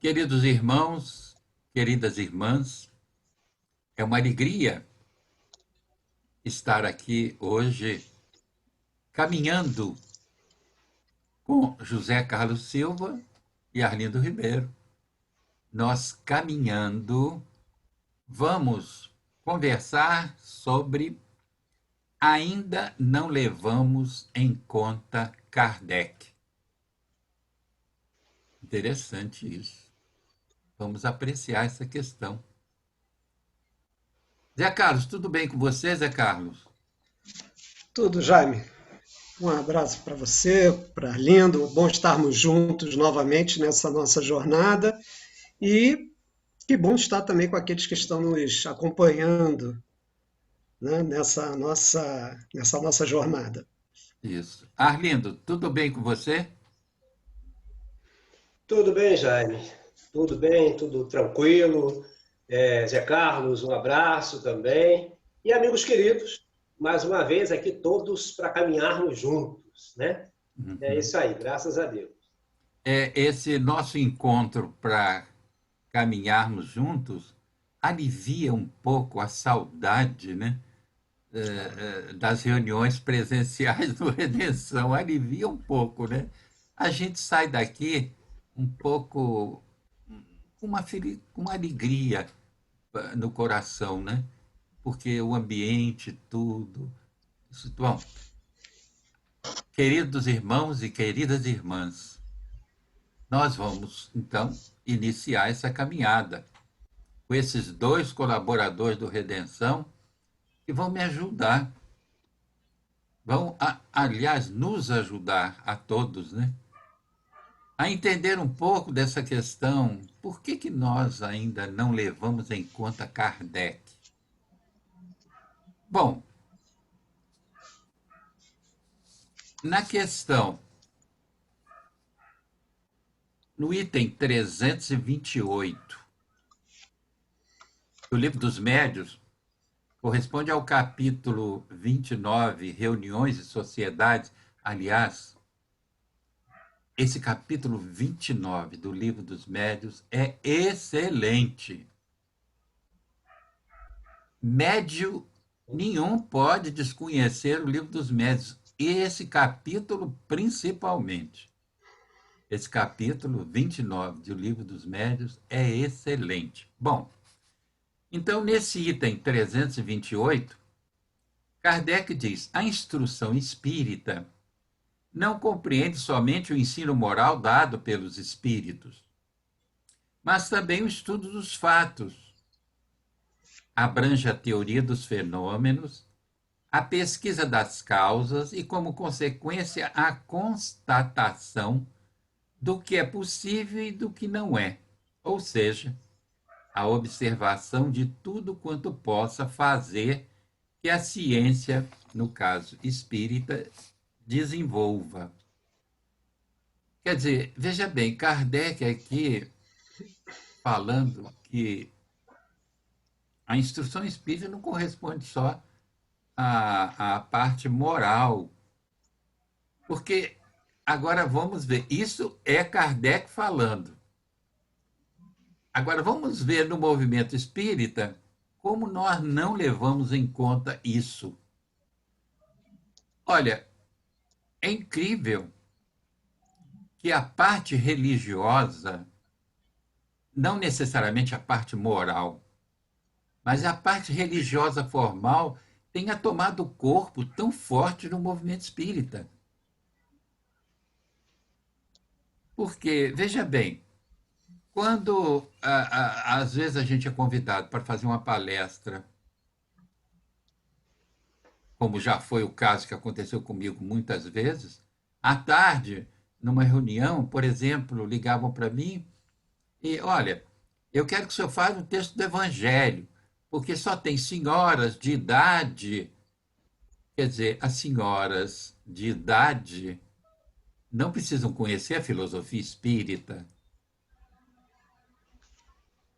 Queridos irmãos, queridas irmãs, é uma alegria estar aqui hoje caminhando com José Carlos Silva e Arlindo Ribeiro. Nós caminhando, vamos conversar sobre ainda não levamos em conta Kardec. Interessante isso. Vamos apreciar essa questão. Zé Carlos, tudo bem com você, Zé Carlos? Tudo, Jaime. Um abraço para você, para Lindo. Bom estarmos juntos novamente nessa nossa jornada. E que bom estar também com aqueles que estão nos acompanhando, né, nessa nossa jornada. Isso. Arlindo, tudo bem com você? Tudo bem, Jaime? Tudo bem, tudo tranquilo. Zé Carlos, um abraço também. E amigos queridos, mais uma vez aqui todos para caminharmos juntos, né? É Uhum. isso aí, graças a Deus. Esse nosso encontro para caminharmos juntos alivia um pouco a saudade, né? Das reuniões presenciais do Redenção, alivia um pouco, né? A gente sai daqui um pouco com uma alegria no coração, né? Porque o ambiente, tudo. Bom, queridos irmãos e queridas irmãs, nós vamos, então, iniciar essa caminhada com esses dois colaboradores do Redenção que vão me ajudar, aliás, nos ajudar a todos, né? A entender um pouco dessa questão, por que nós ainda não levamos em conta Kardec? Bom, na questão, no item 328 do Livro dos Médiuns, corresponde ao capítulo 29, Reuniões e Sociedades. Aliás, esse capítulo 29 do Livro dos Médiuns é excelente. Médio nenhum pode desconhecer o Livro dos Médiuns, e esse capítulo principalmente. Esse capítulo 29 do Livro dos Médiuns é excelente. Bom, então, nesse item 328, Kardec diz: a instrução espírita não compreende somente o ensino moral dado pelos espíritos, mas também o estudo dos fatos. Abrange a teoria dos fenômenos, a pesquisa das causas e, como consequência, a constatação do que é possível e do que não é, ou seja, a observação de tudo quanto possa fazer que a ciência, no caso espírita, desenvolva. Quer dizer, veja bem, Kardec aqui falando que a instrução espírita não corresponde só à parte moral, porque agora vamos ver, isso é Kardec falando. Agora vamos ver no movimento espírita como nós não levamos em conta isso. Olha, é incrível que a parte religiosa, não necessariamente a parte moral, mas a parte religiosa formal tenha tomado corpo tão forte no movimento espírita. Porque, veja bem, quando às vezes a gente é convidado para fazer uma palestra, como já foi o caso que aconteceu comigo muitas vezes, à tarde, numa reunião, por exemplo, ligavam para mim e, olha, eu quero que o senhor faça um texto do Evangelho, porque só tem senhoras de idade. Quer dizer, as senhoras de idade não precisam conhecer a filosofia espírita.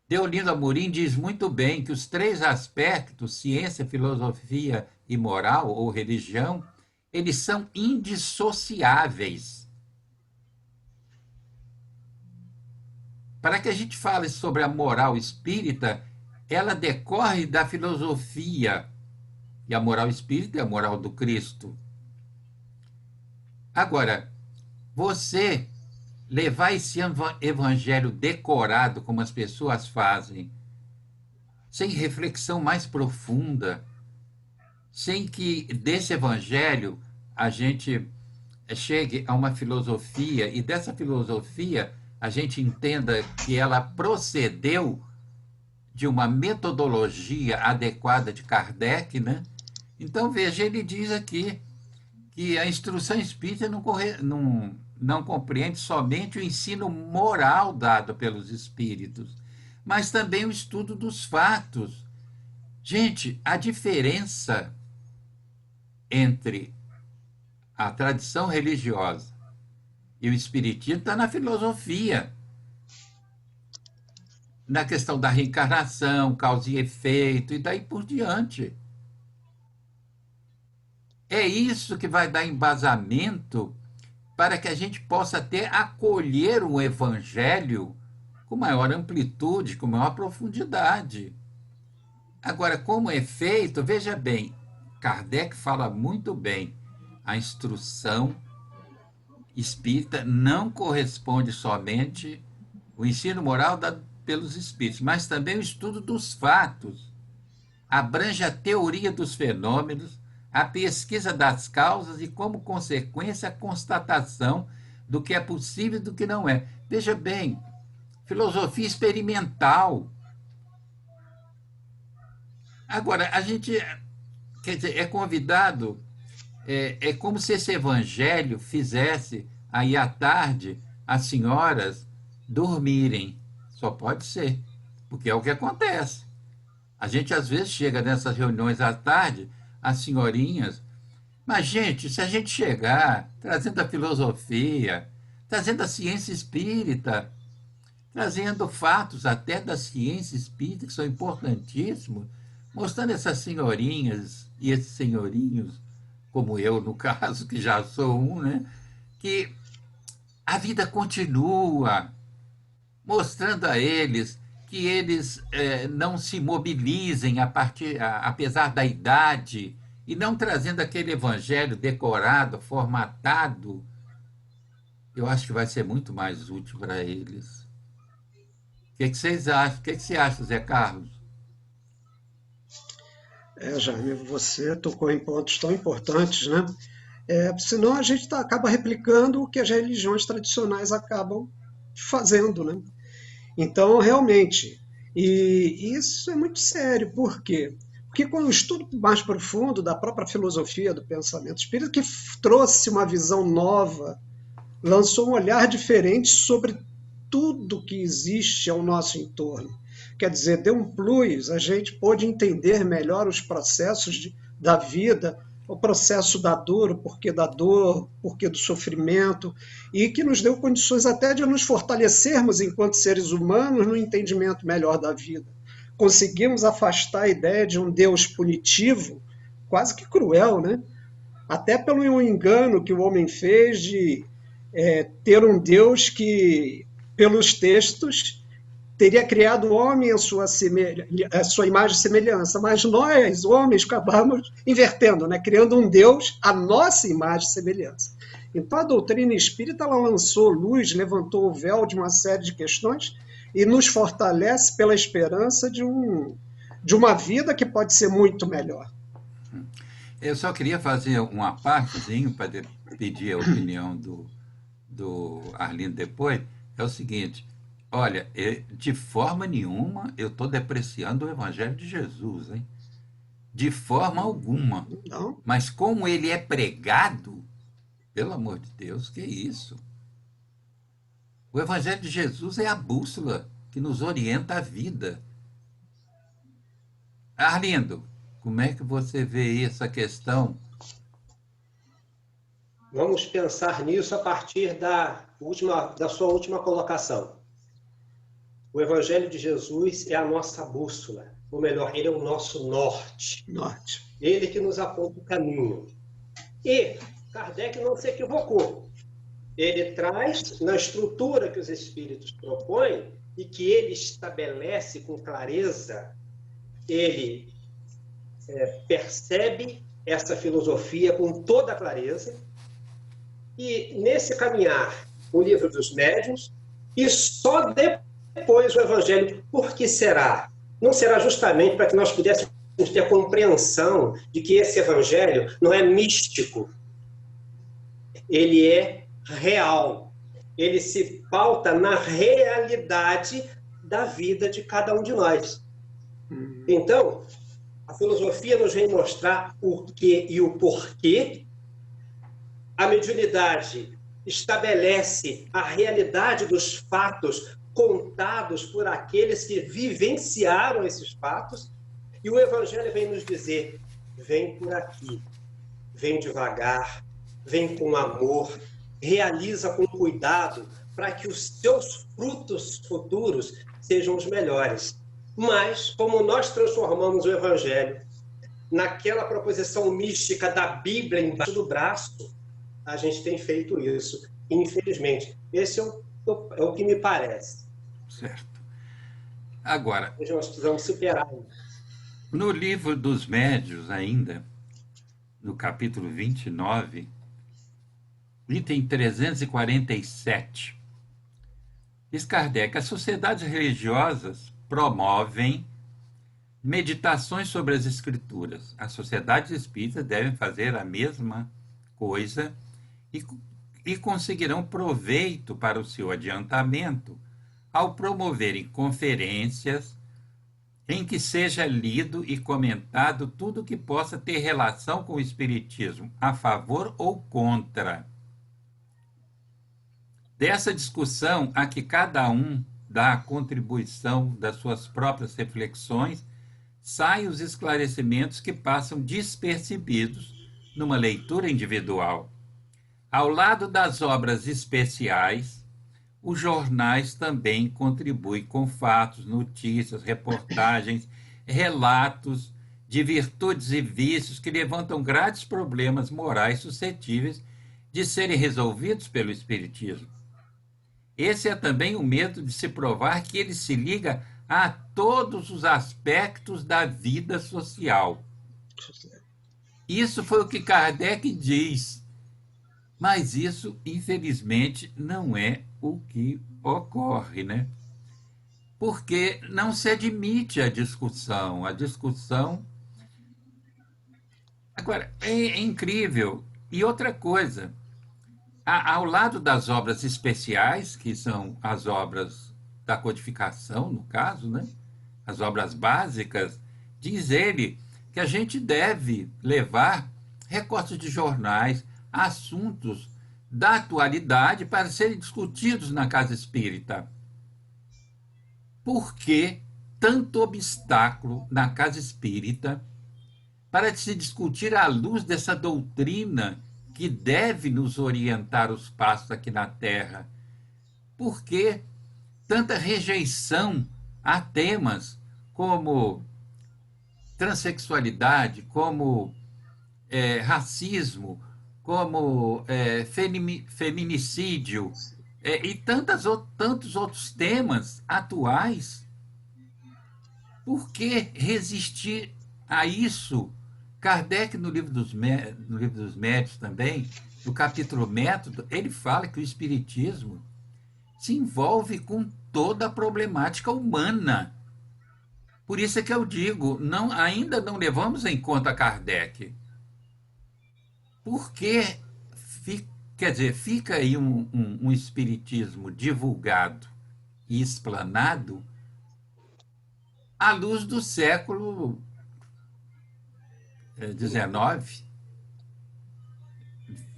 Deolindo Amorim diz muito bem que os três aspectos, ciência, filosofia e moral, ou religião, eles são indissociáveis. para que a gente fale sobre a moral espírita, ela decorre da filosofia. E a moral espírita é a moral do Cristo. Agora, você levar esse evangelho decorado, como as pessoas fazem, sem reflexão mais profunda, sem que desse evangelho a gente chegue a uma filosofia, e dessa filosofia a gente entenda que ela procedeu de uma metodologia adequada de Kardec, né? Então, veja, ele diz aqui que a instrução espírita não compreende somente o ensino moral dado pelos espíritos, mas também o estudo dos fatos. Gente, a diferença entre a tradição religiosa e o espiritismo está na filosofia, na questão da reencarnação, causa e efeito, e daí por diante. É isso que vai dar embasamento para que a gente possa até acolher o evangelho com maior amplitude, com maior profundidade. Agora, como é feito, veja bem, Kardec fala muito bem, a instrução espírita não corresponde somente ao ensino moral dado pelos espíritos, mas também o estudo dos fatos. Abrange a teoria dos fenômenos, a pesquisa das causas e, como consequência, a constatação do que é possível e do que não é. Veja bem, filosofia experimental. Agora, a gente, quer dizer, é convidado, é como se esse evangelho fizesse aí à tarde as senhoras dormirem. Só pode ser, porque é o que acontece. A gente às vezes chega nessas reuniões à tarde, as senhorinhas, mas, gente, se a gente chegar trazendo a filosofia, trazendo a ciência espírita, trazendo fatos até da ciência espírita, que são importantíssimos, mostrando essas senhorinhas e esses senhorinhos, como eu, no caso, que já sou um, né, que a vida continua, mostrando a eles que eles não se mobilizem apesar da idade, e não trazendo aquele evangelho decorado, formatado, eu acho que vai ser muito mais útil para eles. O que vocês acham? O que você acha, Zé Carlos? Jaime, você tocou em pontos tão importantes, né? Senão a gente acaba replicando o que as religiões tradicionais acabam fazendo, né? Então, realmente, e isso é muito sério. Por quê? Porque com o estudo mais profundo da própria filosofia do pensamento espírita, que trouxe uma visão nova, lançou um olhar diferente sobre tudo que existe ao nosso entorno. Quer dizer, deu um plus, a gente pôde entender melhor os processos da vida, o processo da dor, o porquê do sofrimento, e que nos deu condições até de nos fortalecermos enquanto seres humanos no entendimento melhor da vida. Conseguimos afastar a ideia de um Deus punitivo, quase que cruel, né? Até pelo engano que o homem fez de ter um Deus que, pelos textos, teria criado o homem a sua imagem e semelhança, mas nós, homens, acabamos invertendo, né? Criando um Deus à nossa imagem e semelhança. Então a doutrina espírita ela lançou luz, levantou o véu de uma série de questões e nos fortalece pela esperança de uma vida que pode ser muito melhor. Eu só queria fazer uma partezinho para pedir a opinião do Arlindo depois. É o seguinte: olha, de forma nenhuma eu estou depreciando o Evangelho de Jesus, hein? De forma alguma. Não. Mas como ele é pregado, pelo amor de Deus, que isso? O Evangelho de Jesus é a bússola que nos orienta a vida. Arlindo, como é que você vê essa questão? Vamos pensar nisso a partir da sua última colocação. O Evangelho de Jesus é a nossa bússola, ou melhor, ele é o nosso norte. Ele que nos aponta o caminho. E Kardec não se equivocou. Ele traz, na estrutura que os espíritos propõem, e que ele estabelece com clareza, ele percebe essa filosofia com toda a clareza, e nesse caminhar, o Livro dos Médiuns, e só depois o Evangelho. Por que será? Não será justamente para que nós pudéssemos ter a compreensão de que esse Evangelho não é místico, ele é real, ele se pauta na realidade da vida de cada um de nós. Então, a filosofia nos vem mostrar o que e o porquê. A mediunidade estabelece a realidade dos fatos contados por aqueles que vivenciaram esses fatos, e o Evangelho vem nos dizer: vem por aqui, vem devagar, vem com amor, realiza com cuidado, para que os seus frutos futuros sejam os melhores. Mas, como nós transformamos o Evangelho naquela proposição mística da Bíblia embaixo do braço, a gente tem feito isso, infelizmente. Esse é o que me parece. Certo. Agora, Nós precisamos superar. no Livro dos Médiuns, ainda, no capítulo 29, item 347, diz Kardec: as sociedades religiosas promovem meditações sobre as Escrituras. As sociedades espíritas devem fazer a mesma coisa e conseguirão proveito para o seu adiantamento ao promoverem conferências em que seja lido e comentado tudo que possa ter relação com o Espiritismo, a favor ou contra. Dessa discussão, a que cada um dá a contribuição das suas próprias reflexões, saem os esclarecimentos que passam despercebidos numa leitura individual. Ao lado das obras especiais, os jornais também contribuem com fatos, notícias, reportagens, relatos de virtudes e vícios que levantam graves problemas morais suscetíveis de serem resolvidos pelo Espiritismo. Esse é também o medo de se provar que ele se liga a todos os aspectos da vida social. Isso foi o que Kardec diz, mas isso, infelizmente, não é o que ocorre, né? Porque não se admite a discussão. A discussão... Agora, é incrível. E outra coisa, ao lado das obras especiais, que são as obras da codificação, no caso, né? As obras básicas, diz ele que a gente deve levar recortes de jornais, assuntos da atualidade para serem discutidos na casa espírita. Por que tanto obstáculo na casa espírita para se discutir à luz dessa doutrina que deve nos orientar os passos aqui na Terra? Por que tanta rejeição a temas como transexualidade, como racismo, como feminicídio e tantos outros temas atuais? Por que resistir a isso? Kardec, no Livro dos Médiuns também, no capítulo Método, ele fala que o Espiritismo se envolve com toda a problemática humana. Por isso é que eu digo, ainda não levamos em conta Kardec. Porque, quer dizer, fica aí um espiritismo divulgado e explanado à luz do século XIX,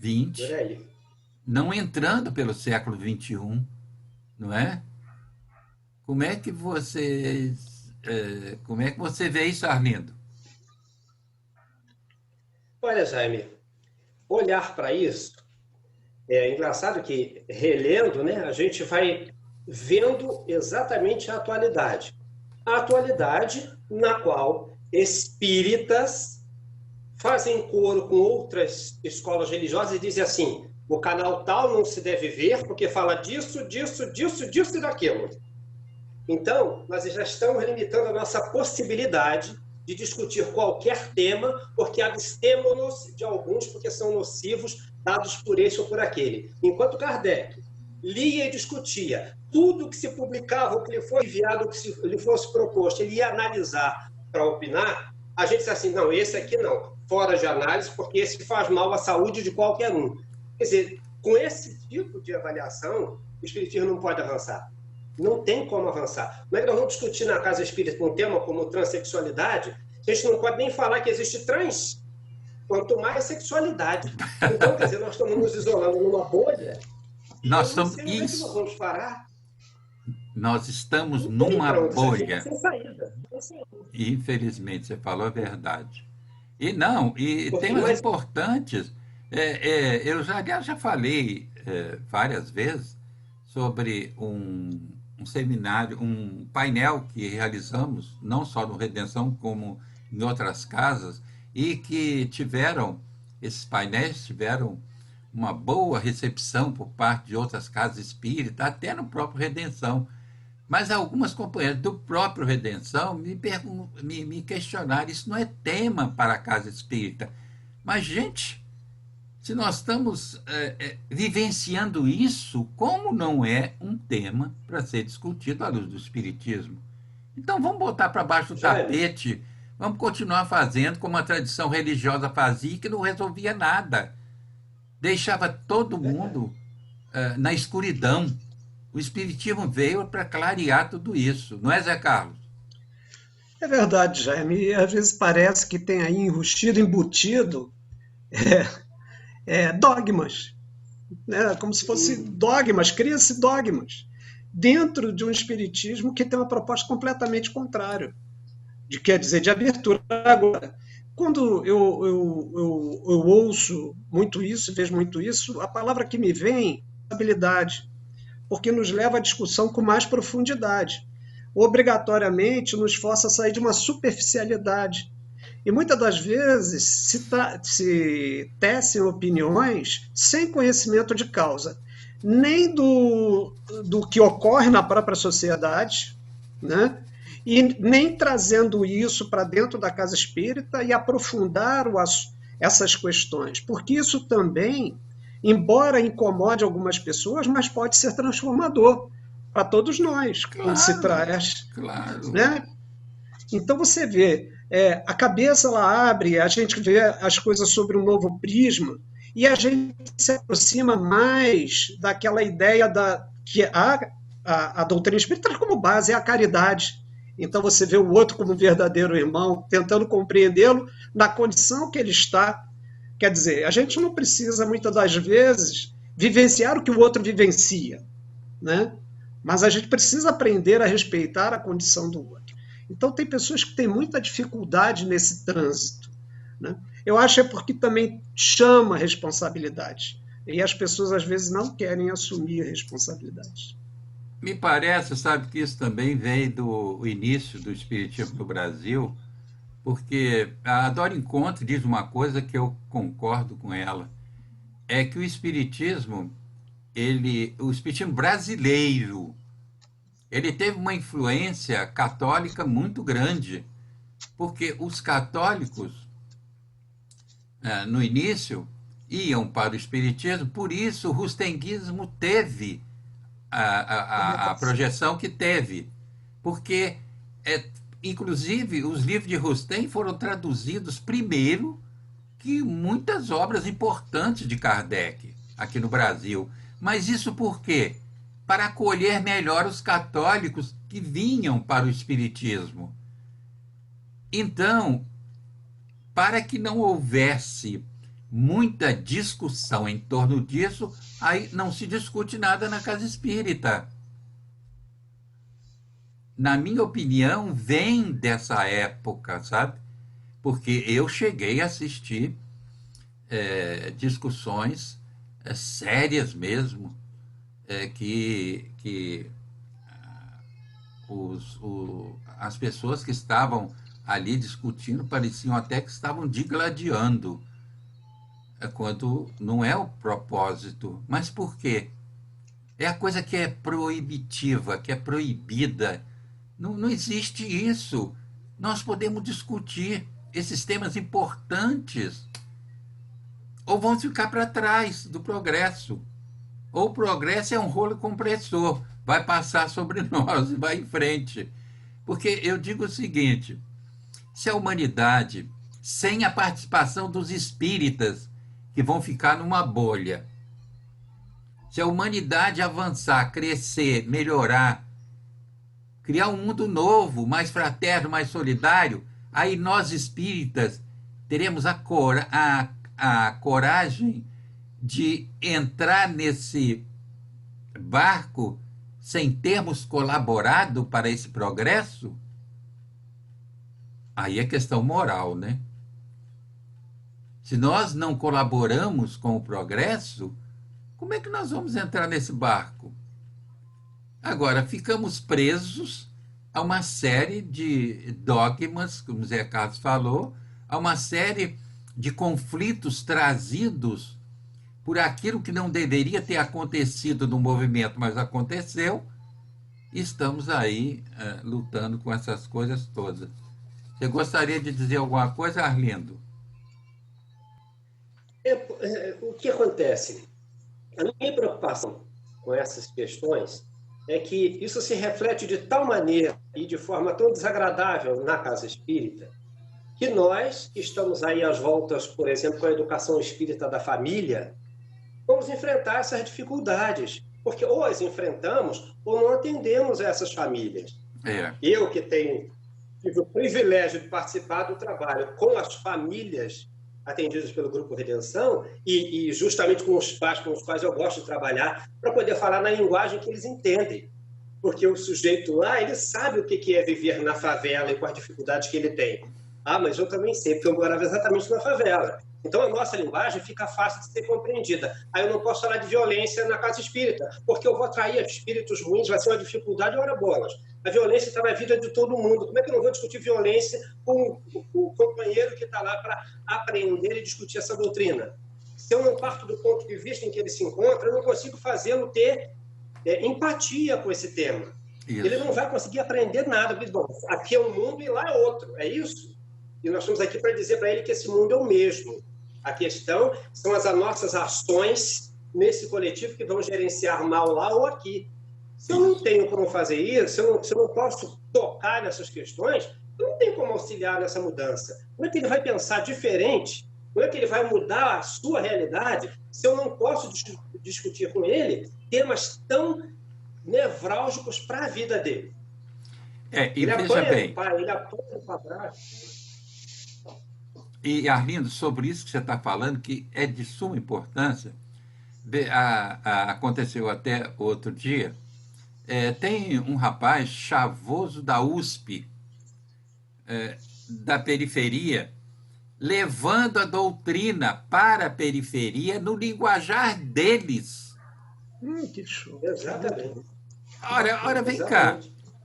XX, não entrando pelo século XXI, não é? Como é que você vê isso, Arlindo? Olha, Jaime, olhar para isso é engraçado que, relendo, né, a gente vai vendo exatamente a atualidade. A atualidade na qual espíritas fazem coro com outras escolas religiosas e dizem assim: o canal tal não se deve ver porque fala disso, disso, disso, disso e daquilo. Então, nós já estamos limitando a nossa possibilidade de discutir qualquer tema, porque abstemos-nos de alguns, porque são nocivos, dados por esse ou por aquele. Enquanto Kardec lia e discutia tudo que se publicava, o que lhe foi enviado, o que lhe fosse proposto, ele ia analisar para opinar, a gente disse assim, não, esse aqui não, fora de análise, porque esse faz mal à saúde de qualquer um. Quer dizer, com esse tipo de avaliação, o espiritismo não pode avançar. Não tem como avançar. Como é que nós vamos discutir na Casa Espírita um tema como transexualidade? A gente não pode nem falar que existe trans, quanto mais sexualidade. Então, quer dizer, nós estamos nos isolando numa bolha. Nós estamos onde é que nós vamos parar? Nós estamos Não tem numa pra onde, bolha. sem saída. Infelizmente, você falou a verdade. E não, e Porque temas mais importantes. Eu já, aliás, já falei várias vezes sobre um seminário, um painel que realizamos, não só no Redenção, como em outras casas, e que esses painéis tiveram uma boa recepção por parte de outras casas espíritas, até no próprio Redenção. Mas algumas companheiras do próprio Redenção me questionaram, isso não é tema para a casa espírita. Mas, gente, se nós estamos vivenciando isso, como não é um tema para ser discutido à luz do espiritismo? Então vamos botar para baixo do tapete, vamos continuar fazendo como a tradição religiosa fazia, que não resolvia nada. Deixava todo mundo na escuridão. O espiritismo veio para clarear tudo isso, não é, Zé Carlos? É verdade, Jaime. E às vezes parece que tem aí enrustido, embutido dogmas, né? Como se fosse dogmas, cria-se dogmas dentro de um espiritismo que tem uma proposta completamente contrária, quer dizer, de abertura. Agora, quando eu ouço muito isso, vejo muito isso, a palavra que me vem é habilidade, porque nos leva à discussão com mais profundidade. Obrigatoriamente nos força a sair de uma superficialidade. E muitas das vezes se tecem opiniões sem conhecimento de causa, nem do que ocorre na própria sociedade, né? E nem trazendo isso para dentro da casa espírita e aprofundar essas questões, porque isso também, embora incomode algumas pessoas, mas pode ser transformador para todos nós, quando se Claro, traz, claro. né? Então você vê, a cabeça ela abre, a gente vê as coisas sobre um novo prisma e a gente se aproxima mais daquela ideia que a doutrina espírita traz como base é a caridade. Então você vê o outro como um verdadeiro irmão, tentando compreendê-lo na condição que ele está. Quer dizer, a gente não precisa muitas das vezes vivenciar o que o outro vivencia, né? Mas a gente precisa aprender a respeitar a condição do outro. Então, tem pessoas que têm muita dificuldade nesse trânsito, né? Eu acho que é porque também chama a responsabilidade. E as pessoas, às vezes, não querem assumir a responsabilidade. Me parece, sabe, que isso também veio do início do espiritismo no Brasil, porque a Dora Encontro diz uma coisa que eu concordo com ela, é que o espiritismo brasileiro, ele teve uma influência católica muito grande, porque os católicos, no início, iam para o espiritismo, por isso o rustenguismo teve a projeção que teve, porque, inclusive, os livros de Rustem foram traduzidos primeiro que muitas obras importantes de Kardec aqui no Brasil. Mas isso por quê? Para acolher melhor os católicos que vinham para o espiritismo. Então, para que não houvesse muita discussão em torno disso, aí não se discute nada na casa espírita. Na minha opinião, vem dessa época, sabe? Porque eu cheguei a assistir discussões sérias mesmo, que as pessoas que estavam ali discutindo pareciam até que estavam digladiando, quando não é o propósito. Mas por quê? É a coisa que é proibitiva, que é proibida, Não existe isso. Nós podemos discutir esses temas importantes, ou vamos ficar para trás do progresso. Ou o progresso é um rolo compressor, vai passar sobre nós e vai em frente. Porque eu digo o seguinte: se a humanidade, sem a participação dos espíritas, que vão ficar numa bolha, se a humanidade avançar, crescer, melhorar, criar um mundo novo, mais fraterno, mais solidário, aí nós espíritas teremos a coragem de entrar nesse barco sem termos colaborado para esse progresso? Aí é questão moral, né? Se nós não colaboramos com o progresso, como é que nós vamos entrar nesse barco? Agora, ficamos presos a uma série de dogmas, como o Zé Carlos falou, a uma série de conflitos trazidos por aquilo que não deveria ter acontecido no movimento, mas aconteceu, e estamos aí lutando com essas coisas todas. Você gostaria de dizer alguma coisa, Arlindo? O que acontece? A minha preocupação com essas questões é que isso se reflete de tal maneira e de forma tão desagradável na casa espírita, que nós, que estamos aí às voltas, por exemplo, com a educação espírita da família, vamos enfrentar essas dificuldades, porque ou as enfrentamos ou não atendemos essas famílias. Eu que tive o privilégio de participar do trabalho com as famílias atendidas pelo Grupo Redenção e justamente com os pais com os quais eu gosto de trabalhar, para poder falar na linguagem que eles entendem. Porque o sujeito lá, ele sabe o que é viver na favela e com as dificuldades que ele tem. Ah, mas eu também sei, porque eu morava exatamente na favela. Então, a nossa linguagem fica fácil de ser compreendida. Aí eu não posso falar de violência na casa espírita, porque eu vou atrair espíritos ruins, vai ser uma dificuldade, ora bolas. A violência está na vida de todo mundo. Como é que eu não vou discutir violência com o companheiro que está lá para aprender e discutir essa doutrina? Se eu não parto do ponto de vista em que ele se encontra, eu não consigo fazê-lo ter empatia com esse tema. Isso. Ele não vai conseguir aprender nada. Porque, bom, aqui é um mundo e lá é outro. É isso? E nós estamos aqui para dizer para ele que esse mundo é o mesmo. A questão são as nossas ações nesse coletivo que vão gerenciar mal lá ou aqui. Se eu não tenho como fazer isso, se eu não posso tocar nessas questões, eu não tenho como auxiliar nessa mudança. Como é que ele vai pensar diferente? Como é que ele vai mudar a sua realidade se eu não posso discutir com ele temas tão nevrálgicos para a vida dele? E ele veja bem. Ele apanha o padrasto. E, Arlindo, sobre isso que você está falando, que é de suma importância, aconteceu até outro dia, tem um rapaz chavoso da USP, da periferia, levando a doutrina para a periferia no linguajar deles. Que show. Exatamente. Ora, vem cá.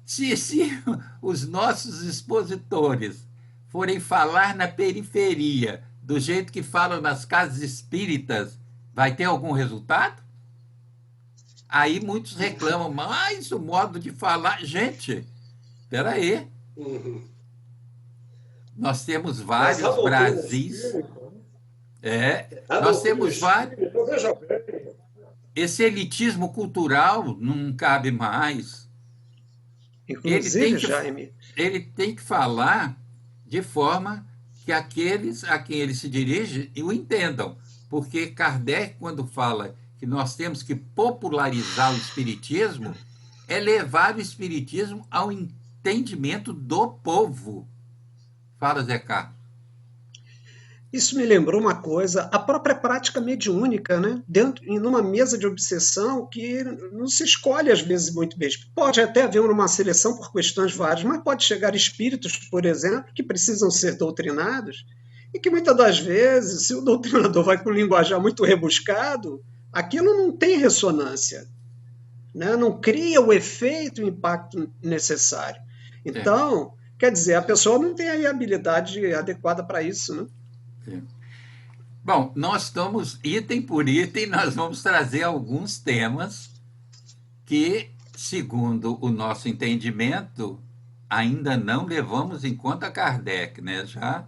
Se os nossos expositores forem falar na periferia do jeito que falam nas casas espíritas, vai ter algum resultado? Aí muitos reclamam, mas o modo de falar... Gente, espera aí. Nós temos vários Brasis. Nós temos vários... Esse elitismo cultural não cabe mais. Inclusive, Jaime... Ele tem que falar de forma que aqueles a quem ele se dirige o entendam. Porque Kardec, quando fala que nós temos que popularizar o espiritismo, é levar o espiritismo ao entendimento do povo. Fala, Zé Carlos. Isso me lembrou uma coisa, a própria prática mediúnica, né? Numa mesa de obsessão que não se escolhe às vezes muito bem. Pode até haver uma seleção por questões várias, mas pode chegar espíritos, por exemplo, que precisam ser doutrinados e que muitas das vezes, se o doutrinador vai com um linguajar muito rebuscado, aquilo não tem ressonância, né? Não cria o efeito, o impacto necessário. Então, quer dizer, a pessoa não tem a habilidade adequada para isso, né? Bom, nós estamos, item por item, nós vamos trazer alguns temas que, segundo o nosso entendimento, ainda não levamos em conta Kardec, né? Já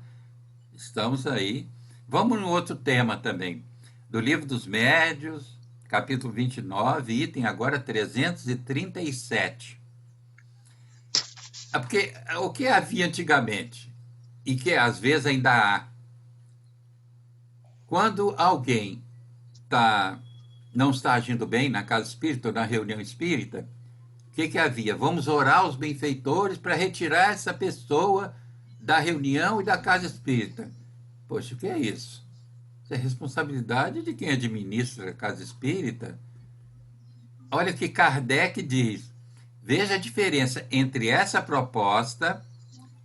estamos aí. Vamos no outro tema também. Do Livro dos Médiuns, capítulo 29, item agora 337. Porque o que havia antigamente, e que às vezes ainda há, quando alguém não está agindo bem na casa espírita ou na reunião espírita, o que havia? Vamos orar aos benfeitores para retirar essa pessoa da reunião e da casa espírita. Poxa, o que é isso? Isso é responsabilidade de quem administra a casa espírita. Olha o que Kardec diz. Veja a diferença entre essa proposta,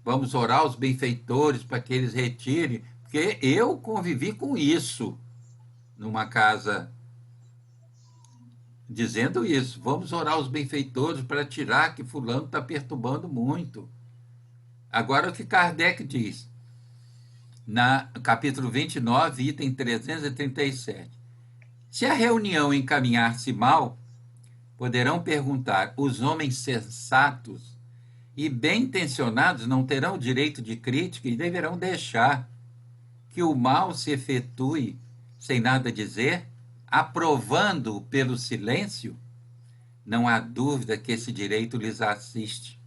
vamos orar aos benfeitores para que eles retirem, porque eu convivi com isso numa casa, dizendo isso, vamos orar aos benfeitores para tirar que fulano está perturbando muito. Agora o que Kardec diz, no capítulo 29, item 337. Se a reunião encaminhar-se mal, poderão perguntar, os homens sensatos e bem-intencionados não terão direito de crítica e deverão deixar que o mal se efetue sem nada dizer, aprovando pelo silêncio? Não há dúvida que esse direito lhes assiste.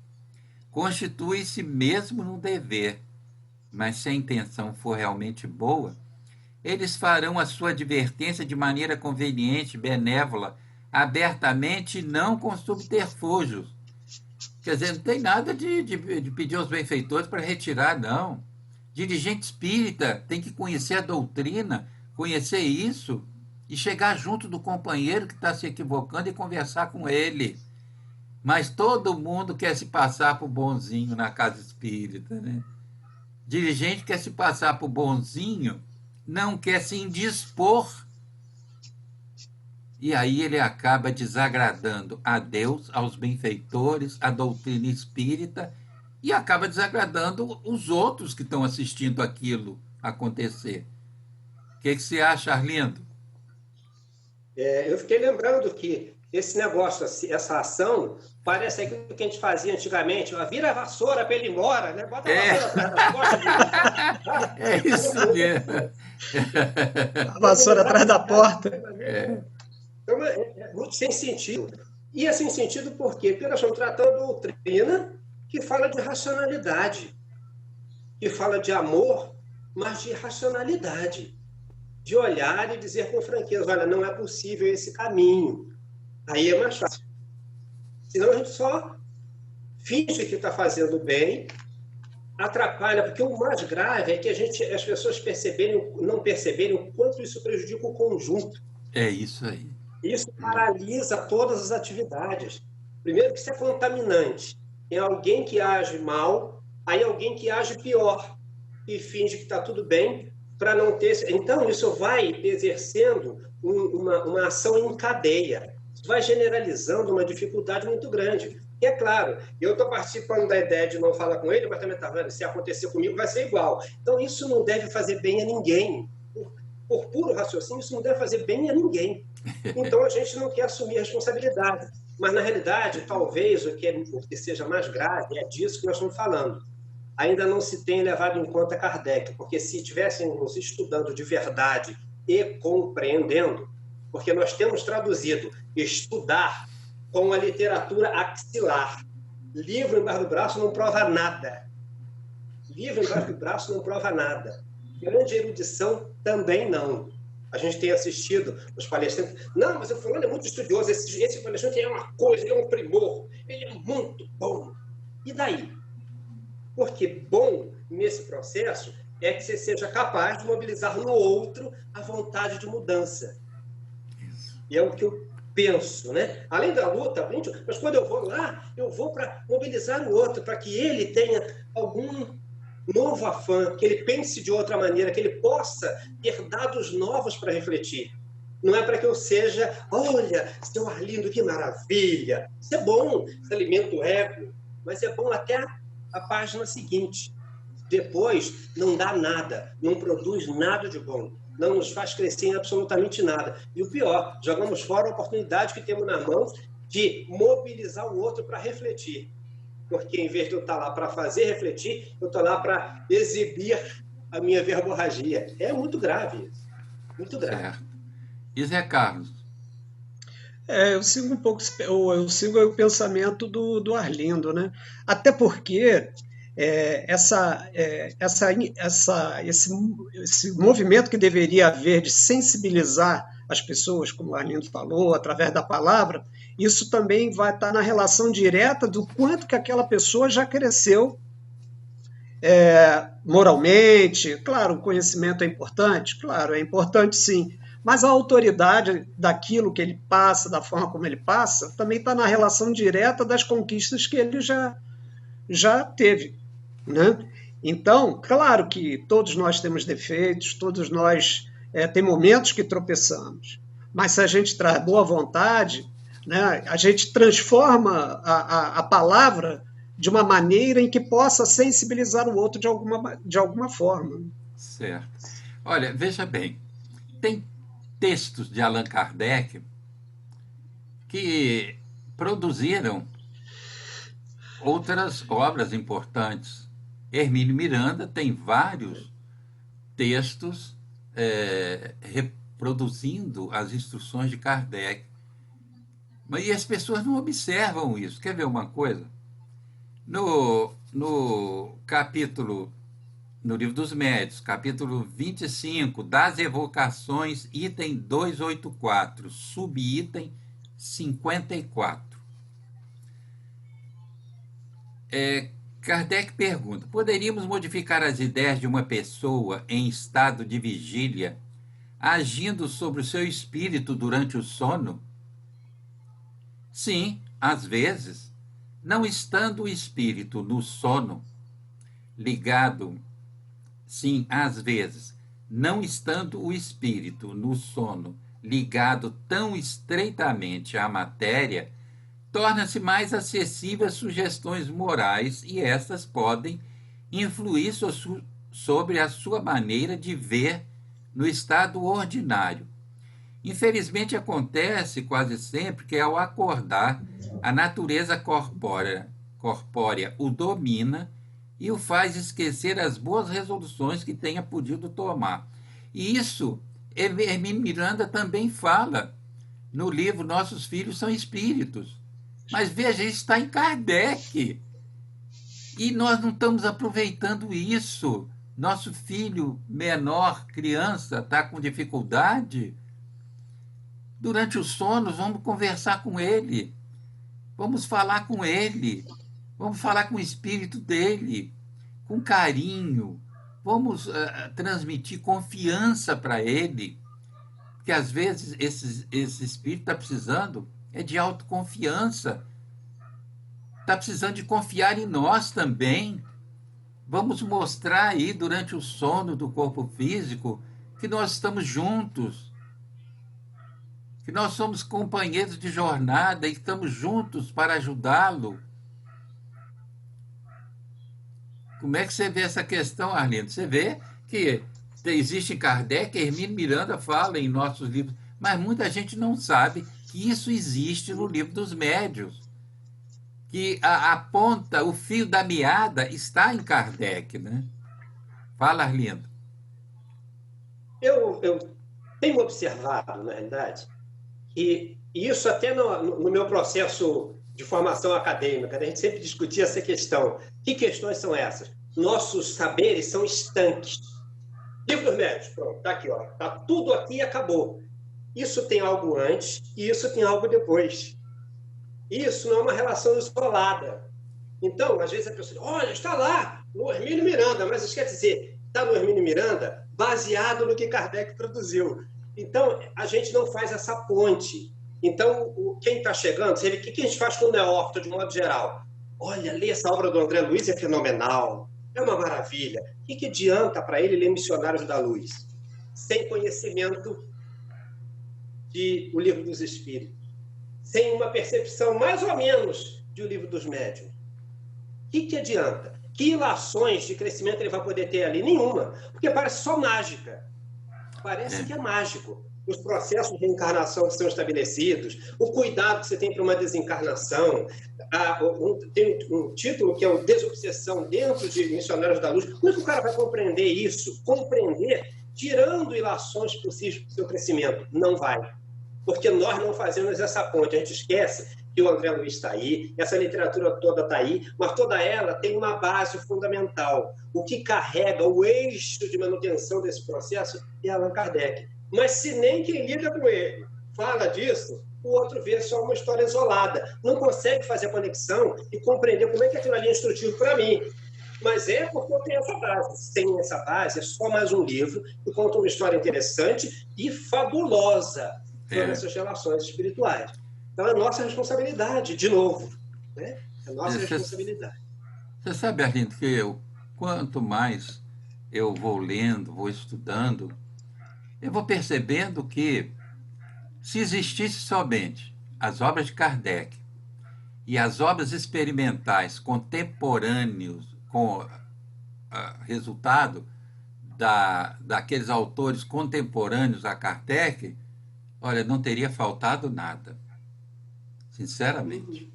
Constitui-se mesmo num dever, mas se a intenção for realmente boa, eles farão a sua advertência de maneira conveniente, benévola, abertamente e não com subterfúgios. Quer dizer, não tem nada de pedir aos benfeitores para retirar, não. Dirigente espírita tem que conhecer a doutrina, conhecer isso e chegar junto do companheiro que está se equivocando e conversar com ele. Mas todo mundo quer se passar por bonzinho na casa espírita, né? Dirigente quer se passar por bonzinho, não quer se indispor. E aí ele acaba desagradando a Deus, aos benfeitores, a doutrina espírita, e acaba desagradando os outros que estão assistindo aquilo acontecer. O que você acha, Arlindo? Eu fiquei lembrando que esse negócio, essa ação, parece aquilo que a gente fazia antigamente. Vira a vassoura para ele ir embora, né? Bota a vassoura atrás das costas. É isso mesmo. A vassoura atrás da porta. Então, é muito sem sentido. E é sem sentido por quê? Porque nós estamos tratando doutrina que fala de racionalidade, que fala de amor, mas de racionalidade, de olhar e dizer com franqueza, olha, não é possível esse caminho. Aí é mais fácil. Senão a gente só finge que está fazendo bem, atrapalha, porque o mais grave é que as pessoas não perceberem o quanto isso prejudica o conjunto. É isso aí. Isso paralisa todas as atividades. Primeiro que isso é contaminante. Tem alguém que age mal, aí alguém que age pior, e finge que está tudo bem, para não ter... Então, isso vai exercendo uma ação em cadeia. Isso vai generalizando uma dificuldade muito grande. E é claro, eu estou participando da ideia de não falar com ele, mas também está vendo, se acontecer comigo vai ser igual. Então, isso não deve fazer bem a ninguém. Por puro raciocínio, isso não deve fazer bem a ninguém. Então, a gente não quer assumir a responsabilidade. Mas, na realidade, talvez o que seja mais grave é disso que nós estamos falando. Ainda não se tem levado em conta Kardec, porque se estivéssemos estudando de verdade e compreendendo, porque nós temos traduzido estudar com a literatura axilar. Livro embaixo do braço não prova nada. Livro embaixo do braço não prova nada. Grande erudição também não. A gente tem assistido os palestrantes. Não, mas o fulano é muito estudioso. Esse palestrante é uma coisa, ele é um primor. Ele é muito bom. E daí? Porque bom nesse processo é que você seja capaz de mobilizar no outro a vontade de mudança. E é o que eu penso, né? Além da luta, mas quando eu vou lá, eu vou para mobilizar o outro, para que ele tenha algum novo afã, que ele pense de outra maneira, que ele possa ter dados novos para refletir. Não é para que eu seja, olha, seu Arlindo, que maravilha. Isso é bom, isso alimenta o ego, mas é bom até a página seguinte. Depois, não dá nada, não produz nada de bom, não nos faz crescer em absolutamente nada. E o pior, jogamos fora a oportunidade que temos na mão de mobilizar o outro para refletir. porque em vez de eu estar lá para fazer refletir, eu estou lá para exibir a minha verborragia. É muito grave isso. Muito grave. Certo. E Zé Carlos? Eu sigo um pouco, eu sigo o pensamento do Arlindo, né? Até porque esse movimento que deveria haver de sensibilizar as pessoas, como o Arlindo falou, através da palavra, isso também vai estar na relação direta do quanto que aquela pessoa já cresceu moralmente. Claro, o conhecimento é importante, claro, é importante sim, mas a autoridade daquilo que ele passa, da forma como ele passa, também está na relação direta das conquistas que ele já teve, né? Então, claro que todos nós temos defeitos, todos nós tem momentos que tropeçamos, mas se a gente traz boa vontade, né, a gente transforma a palavra de uma maneira em que possa sensibilizar o outro de alguma forma. Certo. Olha, veja bem, tem textos de Allan Kardec que produziram outras obras importantes. Hermínio Miranda tem vários textos reproduzindo as instruções de Kardec. Mas e as pessoas não observam isso. Quer ver uma coisa? No capítulo, no Livro dos Médiuns, capítulo 25, das evocações, item 284, subitem 54. Kardec pergunta: poderíamos modificar as ideias de uma pessoa em estado de vigília, agindo sobre o seu espírito durante o sono? Sim, às vezes, não estando o espírito no sono ligado, sim, às vezes, não estando o espírito no sono ligado tão estreitamente à matéria, torna-se mais acessível às sugestões morais e estas podem influir sobre a sua maneira de ver no estado ordinário. Infelizmente, acontece quase sempre que, ao acordar, a natureza corpórea o domina e o faz esquecer as boas resoluções que tenha podido tomar. E isso, Hermínio Miranda também fala no livro Nossos Filhos São Espíritos. Mas veja, isso está em Kardec. E nós não estamos aproveitando isso. Nosso filho menor, criança, está com dificuldade. Durante o sono, vamos conversar com ele. Vamos falar com ele. Vamos falar com o espírito dele, com carinho. Vamos transmitir confiança para ele. Porque, às vezes, esse espírito está precisando de autoconfiança. Está precisando de confiar em nós também. Vamos mostrar aí, durante o sono do corpo físico, que nós estamos juntos, que nós somos companheiros de jornada e estamos juntos para ajudá-lo. Como é que você vê essa questão, Arlindo? Você vê que existe em Kardec, Hermínio Miranda fala em nossos livros, mas muita gente não sabe que isso existe no Livro dos Médiuns, que a ponta, o fio da meada está em Kardec, né? Fala, Arlindo. Eu tenho observado, na realidade, e isso até no meu processo de formação acadêmica, a gente sempre discutia essa questão. Que questões são essas? Nossos saberes são estanques. Livro dos Médiuns, pronto, está aqui, ó, está tudo aqui e acabou. Isso tem algo antes e isso tem algo depois. Isso não é uma relação isolada. Então, às vezes a pessoa diz, olha, está lá, no Hermínio Miranda, mas isso quer dizer, está no Hermínio Miranda baseado no que Kardec produziu. Então, a gente não faz essa ponte. Então, quem está chegando, você vê, o que a gente faz com o neófito, de modo geral? Olha, ler essa obra do André Luiz é fenomenal, é uma maravilha. O que adianta para ele ler Missionários da Luz? Sem conhecimento O Livro dos Espíritos, sem uma percepção mais ou menos de O Livro dos Médiuns. O que adianta? Que ilações de crescimento ele vai poder ter ali? Nenhuma, porque parece só mágica. Parece que é mágico. os processos de reencarnação que são estabelecidos, o cuidado que você tem para uma desencarnação. Tem um título que é o Desobsessão dentro de Missionários da Luz. Como é que o cara vai compreender isso? Compreender tirando ilações possíveis para o seu crescimento? Não vai. Porque nós não fazemos essa ponte. A gente esquece que o André Luiz está aí, essa literatura toda está aí, mas toda ela tem uma base fundamental. O que carrega o eixo de manutenção desse processo é Allan Kardec. Mas se nem quem lida com ele fala disso, o outro vê só uma história isolada. Não consegue fazer a conexão e compreender como é que aquilo ali é instrutivo para mim. Mas é porque eu tenho essa base. Sem essa base, é só mais um livro que conta uma história interessante e fabulosa sobre essas relações espirituais. Então, é nossa responsabilidade, de novo. Né? É nossa responsabilidade. Você sabe, Arlindo, que quanto mais eu vou lendo, vou estudando, eu vou percebendo que se existisse somente as obras de Kardec e as obras experimentais contemporâneas com resultado daqueles autores contemporâneos a Kardec, olha, não teria faltado nada. Sinceramente.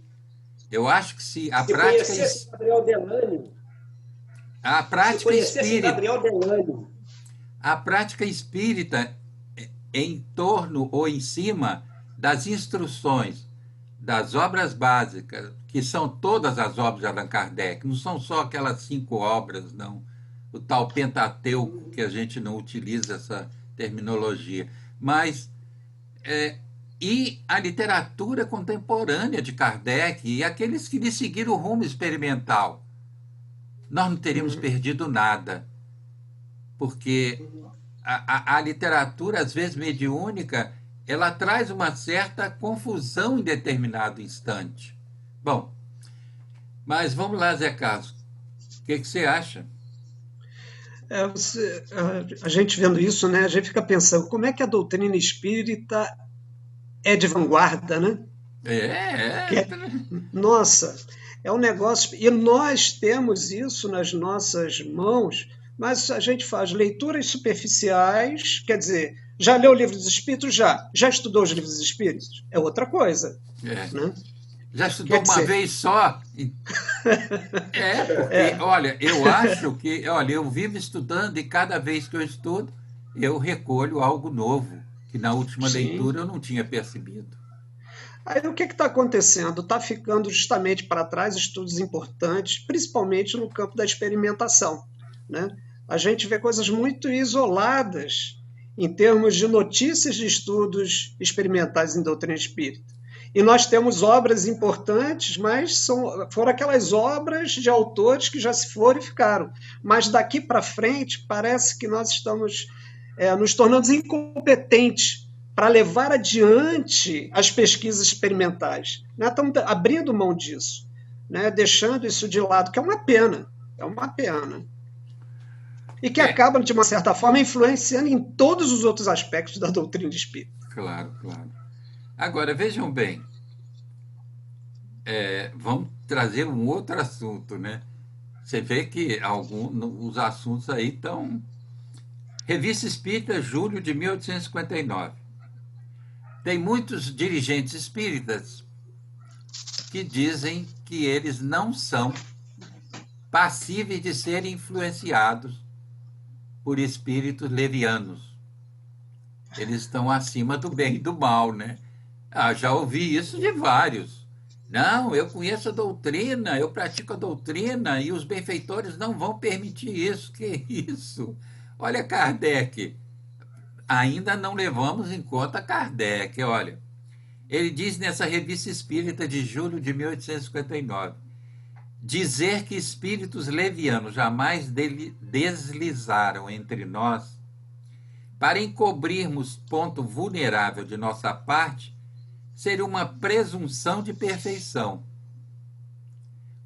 Eu acho que se a prática... Gabriel Delany, a prática espírita... Gabriel Delany. A prática espírita em torno ou em cima das instruções das obras básicas, que são todas as obras de Allan Kardec, não são só aquelas 5 obras, não. O tal Pentateuco, que a gente não utiliza essa terminologia. Mas... e a literatura contemporânea de Kardec e aqueles que lhe seguiram o rumo experimental. Nós não teríamos perdido nada, porque a literatura, às vezes mediúnica, ela traz uma certa confusão em determinado instante. Bom, mas vamos lá, Zé Carlos. O que você acha? A gente vendo isso, né, a gente fica pensando como é que a doutrina espírita é de vanguarda, né? Nossa, é um negócio... E nós temos isso nas nossas mãos, mas a gente faz leituras superficiais, quer dizer, já leu o Livro dos Espíritos? Já estudou os Livros dos Espíritos? É outra coisa. Né? Já estudou uma vez só? Porque, olha, eu acho que... Olha, eu vivo estudando e cada vez que eu estudo, eu recolho algo novo, que na última leitura eu não tinha percebido. Aí o que está acontecendo? Está ficando justamente para trás estudos importantes, principalmente no campo da experimentação. Né? A gente vê coisas muito isoladas em termos de notícias de estudos experimentais em doutrina espírita. E nós temos obras importantes, mas foram aquelas obras de autores que já se foram e ficaram. Mas daqui para frente, parece que nós estamos nos tornando incompetentes para levar adiante as pesquisas experimentais. Né? Estamos abrindo mão disso, né? Deixando isso de lado, que é uma pena. É uma pena. E que acaba, de uma certa forma, influenciando em todos os outros aspectos da doutrina espírita. Claro, claro. Agora, vejam bem, vamos trazer um outro assunto, né? Você vê que os assuntos aí estão... Revista Espírita, julho de 1859. Tem muitos dirigentes espíritas que dizem que eles não são passíveis de serem influenciados por espíritos levianos. Eles estão acima do bem e do mal, né? Já ouvi isso de vários. Não, eu conheço a doutrina, eu pratico a doutrina e os benfeitores não vão permitir isso. Que isso? Olha, Kardec, ainda não levamos em conta Kardec. Olha, ele diz nessa Revista Espírita de julho de 1859, dizer que espíritos levianos jamais deslizaram entre nós para encobrirmos ponto vulnerável de nossa parte seria uma presunção de perfeição.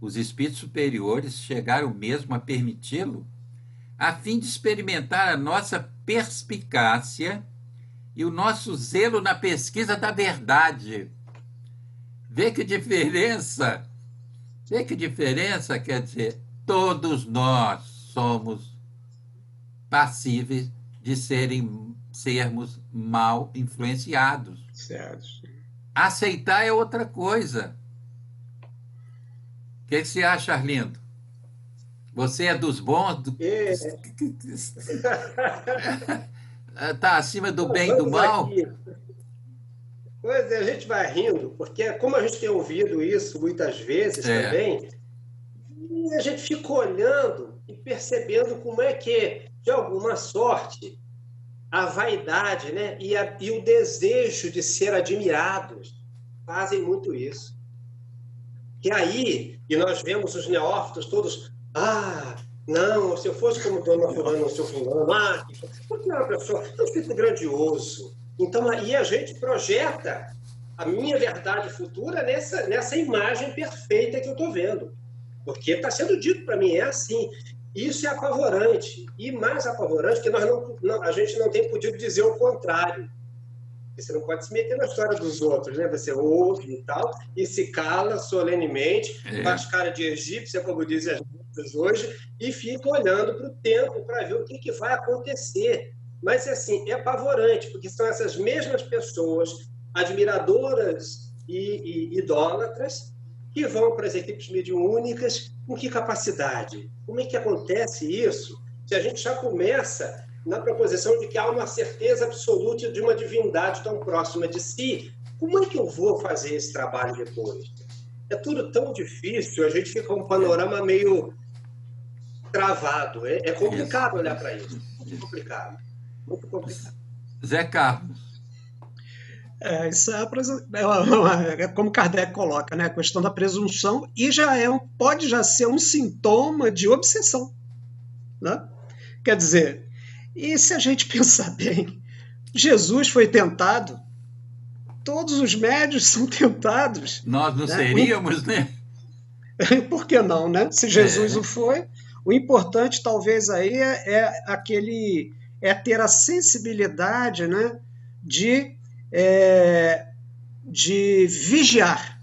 Os espíritos superiores chegaram mesmo a permiti-lo a fim de experimentar a nossa perspicácia e o nosso zelo na pesquisa da verdade. Vê que diferença? Vê que diferença? Quer dizer, todos nós somos passíveis de sermos mal influenciados. Certo. Aceitar é outra coisa. O que você acha, Arlindo? Você é dos bons? É, Está acima do bem e do vamos mal? aqui. Pois é, a gente vai rindo, porque como a gente tem ouvido isso muitas vezes É, também, e a gente fica olhando e percebendo como é que, de alguma sorte, a vaidade, né, e o desejo de ser admirados fazem muito isso. Que aí, e nós vemos os neófitos todos, não, se eu fosse como Dona Fulano ou seu Fulano, porque é uma pessoa, eu fico grandioso. Então, aí a gente projeta a minha verdade futura nessa imagem perfeita que eu estou vendo. Porque está sendo dito para mim, é assim. Isso é apavorante. E mais apavorante que a gente não tem podido dizer o contrário. Você não pode se meter na história dos outros, né? Você ouve e tal, e se cala solenemente, faz cara de egípcia, como dizem as músicas hoje, e fica olhando para o tempo para ver o que vai acontecer. Mas, assim, é apavorante, porque são essas mesmas pessoas, admiradoras e idólatras, que vão para as equipes mediúnicas. Com que capacidade? Como é que acontece isso? Se a gente já começa na proposição de que há uma certeza absoluta de uma divindade tão próxima de si, como é que eu vou fazer esse trabalho depois? É tudo tão difícil, a gente fica com um panorama meio travado. É complicado olhar para isso. Muito complicado. Muito complicado. Zé Carlos. Isso é como Kardec coloca, né? A questão da presunção, e pode já ser um sintoma de obsessão, né? Quer dizer, e se a gente pensar bem, Jesus foi tentado, todos os médios são tentados. Nós não Né? seríamos, né? Por que não, né? Se Jesus o foi, o importante talvez aí é ter a sensibilidade, né, de vigiar,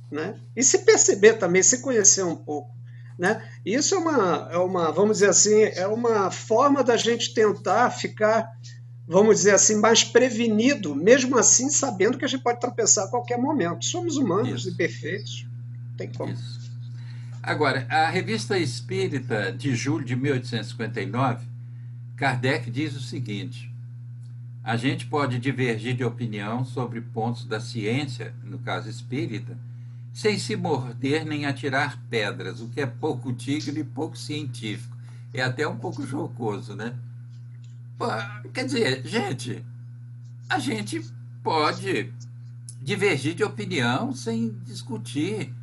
né? E se perceber também, se conhecer um pouco, né? Isso vamos dizer assim, é uma forma da gente tentar ficar, vamos dizer assim, mais prevenido, mesmo assim sabendo que a gente pode tropeçar a qualquer momento. Somos humanos Isso. imperfeitos, não tem como. Isso. Agora, a Revista Espírita de julho de 1859, Kardec diz o seguinte: a gente pode divergir de opinião sobre pontos da ciência, no caso espírita, sem se morder nem atirar pedras, o que é pouco digno e pouco científico. É até um pouco jocoso, né? Pô, quer dizer, gente, a gente pode divergir de opinião sem discutir.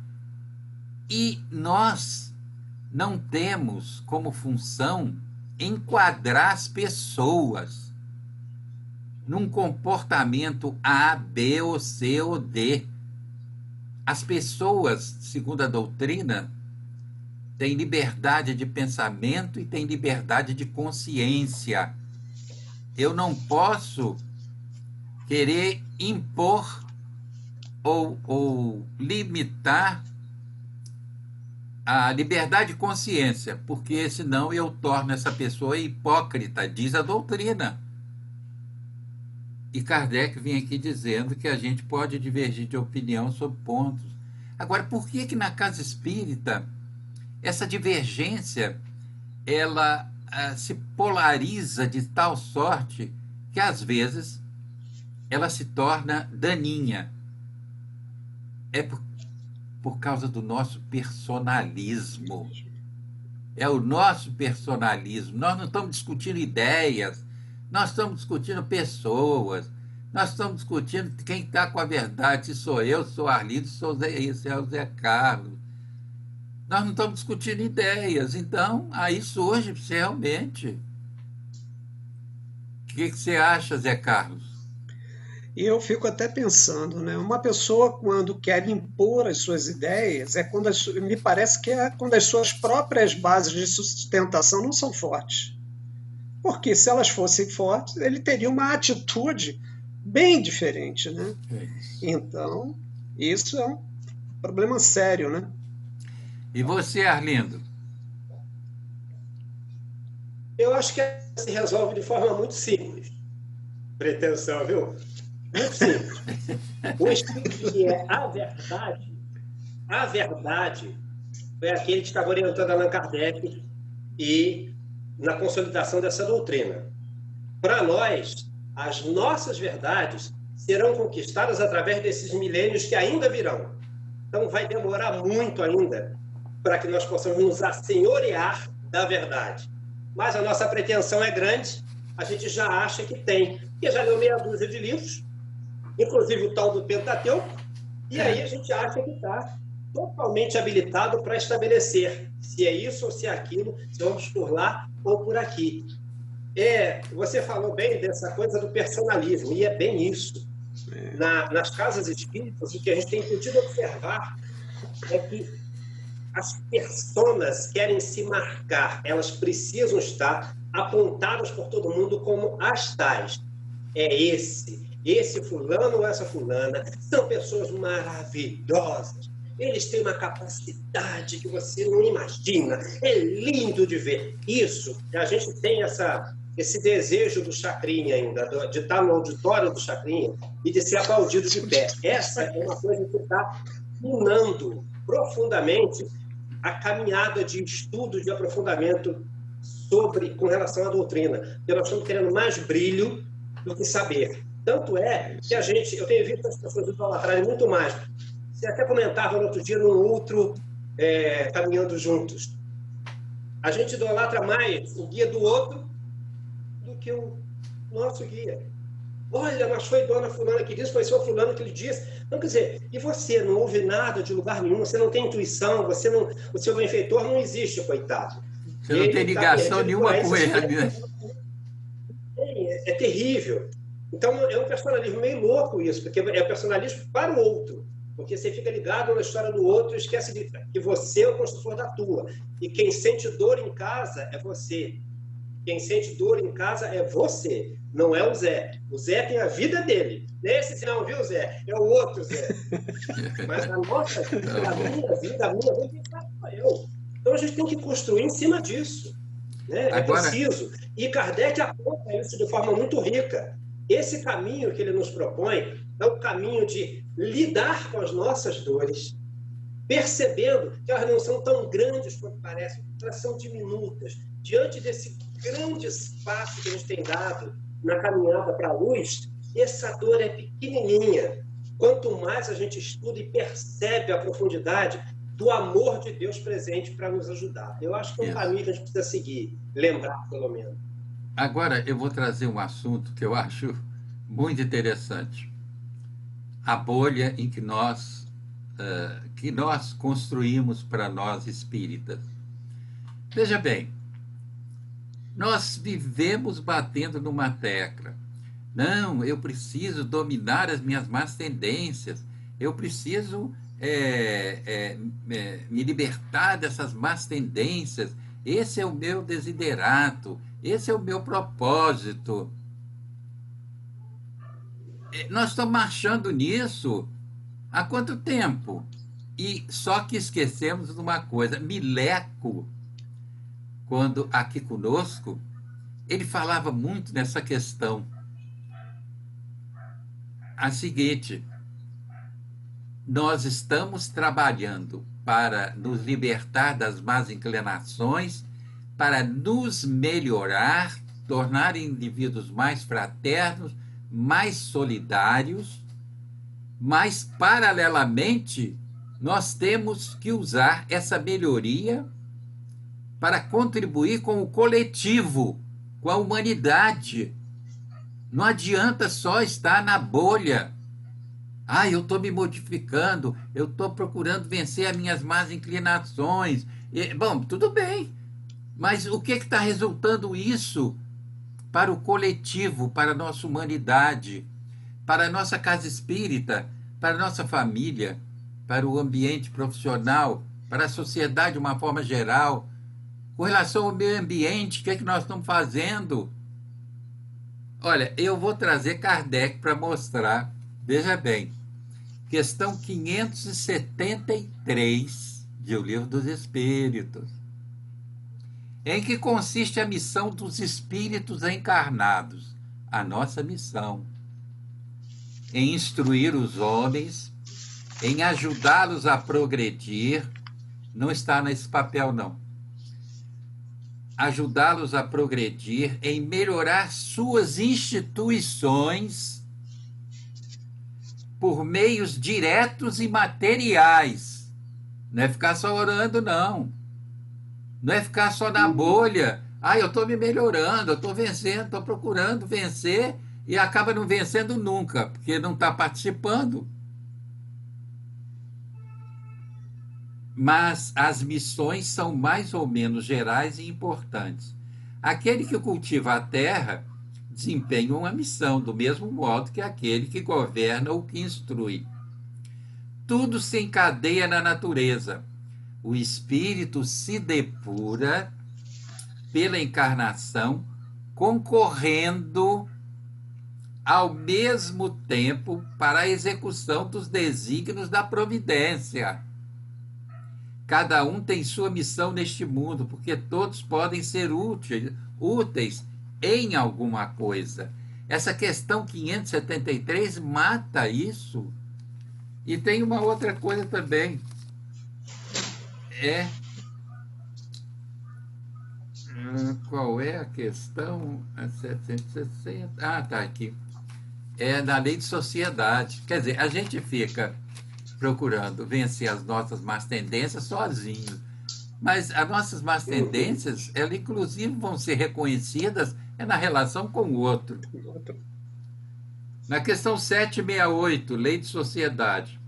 E nós não temos como função enquadrar as pessoas num comportamento A, B ou C ou D. As pessoas, segundo a doutrina, têm liberdade de pensamento e têm liberdade de consciência. Eu não posso querer impor ou limitar a liberdade de consciência, porque senão eu torno essa pessoa hipócrita, diz a doutrina. E Kardec vem aqui dizendo que a gente pode divergir de opinião sobre pontos. Agora, por que na casa espírita essa divergência ela se polariza de tal sorte que às vezes ela se torna daninha? É por causa do nosso personalismo. É o nosso personalismo. Nós não estamos discutindo ideias, nós estamos discutindo pessoas, nós estamos discutindo quem está com a verdade, se sou eu, se sou Arlindo, se sou o Zé Carlos. Nós não estamos discutindo ideias. Então, aí surge realmente. O que você acha, Zé Carlos? E eu fico até pensando, né? Uma pessoa, quando quer impor as suas ideias, me parece que é quando as suas próprias bases de sustentação não são fortes. Porque se elas fossem fortes, ele teria uma atitude bem diferente, né? Então, isso é um problema sério, né? E você, Arlindo? Eu acho que se resolve de forma muito simples. Pretensão, viu? Muito simples. O Espírito que é a verdade foi aquele que estava orientando Allan Kardec e na consolidação dessa doutrina. Para nós, as nossas verdades serão conquistadas através desses milênios que ainda virão. Então, vai demorar muito ainda para que nós possamos nos assenhorear da verdade. Mas a nossa pretensão é grande, a gente já acha que tem, porque já leu meia dúzia de livros, inclusive o tal do Pentateuco, e aí a gente acha que está totalmente habilitado para estabelecer se é isso ou se é aquilo, se vamos por lá ou por aqui. Você falou bem dessa coisa do personalismo, e é bem isso. Nas casas espíritas, o que a gente tem podido observar é que as pessoas querem se marcar, elas precisam estar apontadas por todo mundo como as tais. É esse fulano ou essa fulana, são pessoas maravilhosas. Eles têm uma capacidade que você não imagina. É lindo de ver. Isso, a gente tem esse desejo do Chacrinha ainda, de estar no auditório do Chacrinha e de ser aplaudido de pé. Essa é uma coisa que está minando profundamente a caminhada de estudo, de aprofundamento com relação à doutrina. Porque nós estamos querendo mais brilho do que saber. Tanto é que eu tenho visto as pessoas idolatrarem muito mais. Você até comentava no outro dia, num outro Caminhando Juntos. A gente idolatra mais o guia do outro do que o nosso guia. Olha, mas foi dona fulana que disse, foi seu fulano que lhe disse. Então, quer dizer, e você não ouve nada de lugar nenhum, você não tem intuição, o seu benfeitor não existe, coitado. Você não tem ligação nenhuma com ele. É terrível. Então, é um personalismo meio louco isso, porque é personalismo para o outro. Porque você fica ligado na história do outro e esquece que você é o construtor da tua. E quem sente dor em casa é você. Quem sente dor em casa é você, não é o Zé. O Zé tem a vida dele. Esse não, viu, Zé? É o outro Zé. Mas a nossa vida, a minha vida, quem sabe sou eu. Então a gente tem que construir em cima disso. Né? Agora... É preciso. E Kardec aponta isso de forma muito rica. Esse caminho que ele nos propõe é o caminho de lidar com as nossas dores, percebendo que elas não são tão grandes quanto parecem, elas são diminutas. Diante desse grande espaço que a gente tem dado na caminhada para a luz, essa dor é pequenininha. Quanto mais a gente estuda e percebe a profundidade do amor de Deus presente para nos ajudar. Eu acho que é um caminho que a gente precisa seguir, lembrar, pelo menos. Agora, eu vou trazer um assunto que eu acho muito interessante. A bolha em que nós construímos para nós espíritas. Veja bem, nós vivemos batendo numa tecla. Não, eu preciso dominar as minhas más tendências, eu preciso me libertar dessas más tendências, esse é o meu desiderato, esse é o meu propósito. Nós estamos marchando nisso há quanto tempo? E só que esquecemos de uma coisa, Mileco, quando aqui conosco, ele falava muito nessa questão. A seguinte, nós estamos trabalhando para nos libertar das más inclinações, para nos melhorar, tornar indivíduos mais fraternos, mais solidários, mas, paralelamente, nós temos que usar essa melhoria para contribuir com o coletivo, com a humanidade. Não adianta só estar na bolha. Eu estou me modificando, eu estou procurando vencer as minhas más inclinações. Bom, tudo bem, mas o que está resultando isso para o coletivo, para a nossa humanidade, para a nossa casa espírita, para a nossa família, para o ambiente profissional, para a sociedade de uma forma geral? Com relação ao meio ambiente, o que é que nós estamos fazendo? Olha, eu vou trazer Kardec para mostrar. Veja bem, questão 573 de O Livro dos Espíritos. Em que consiste a missão dos espíritos encarnados? A nossa missão em instruir os homens, em ajudá-los a progredir, não está nesse papel, não. Ajudá-los a progredir, em melhorar suas instituições por meios diretos e materiais. Não é ficar só orando, não. Não é ficar só na bolha. Ah, eu estou me melhorando, eu estou vencendo, estou procurando vencer e acaba não vencendo nunca, porque não está participando. Mas as missões são mais ou menos gerais e importantes. Aquele que cultiva a terra desempenha uma missão, do mesmo modo que aquele que governa ou que instrui. Tudo se encadeia na natureza. O espírito se depura pela encarnação, concorrendo ao mesmo tempo para a execução dos desígnios da providência. Cada um tem sua missão neste mundo, porque todos podem ser úteis em alguma coisa. Essa questão 573 mata isso. E tem uma outra coisa também. Qual é a questão? 760. Ah, está aqui. É na lei de sociedade. Quer dizer, a gente fica procurando vencer as nossas más tendências sozinhos. Mas as nossas más tendências, elas inclusive vão ser reconhecidas na relação com o outro. Na questão 768, lei de sociedade.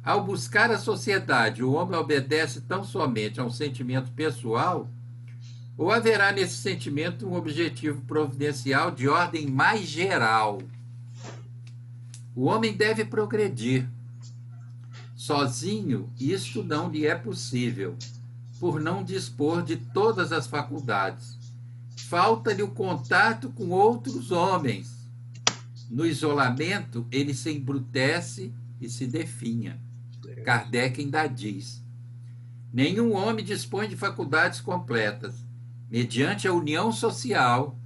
Ao buscar a sociedade, o homem obedece tão somente a um sentimento pessoal, ou haverá nesse sentimento um objetivo providencial de ordem mais geral? O homem deve progredir. Sozinho, isto não lhe é possível, por não dispor de todas as faculdades. Falta-lhe o contato com outros homens. No isolamento, ele se embrutece e se definha. Kardec ainda diz: nenhum homem dispõe de faculdades completas. Mediante a união social,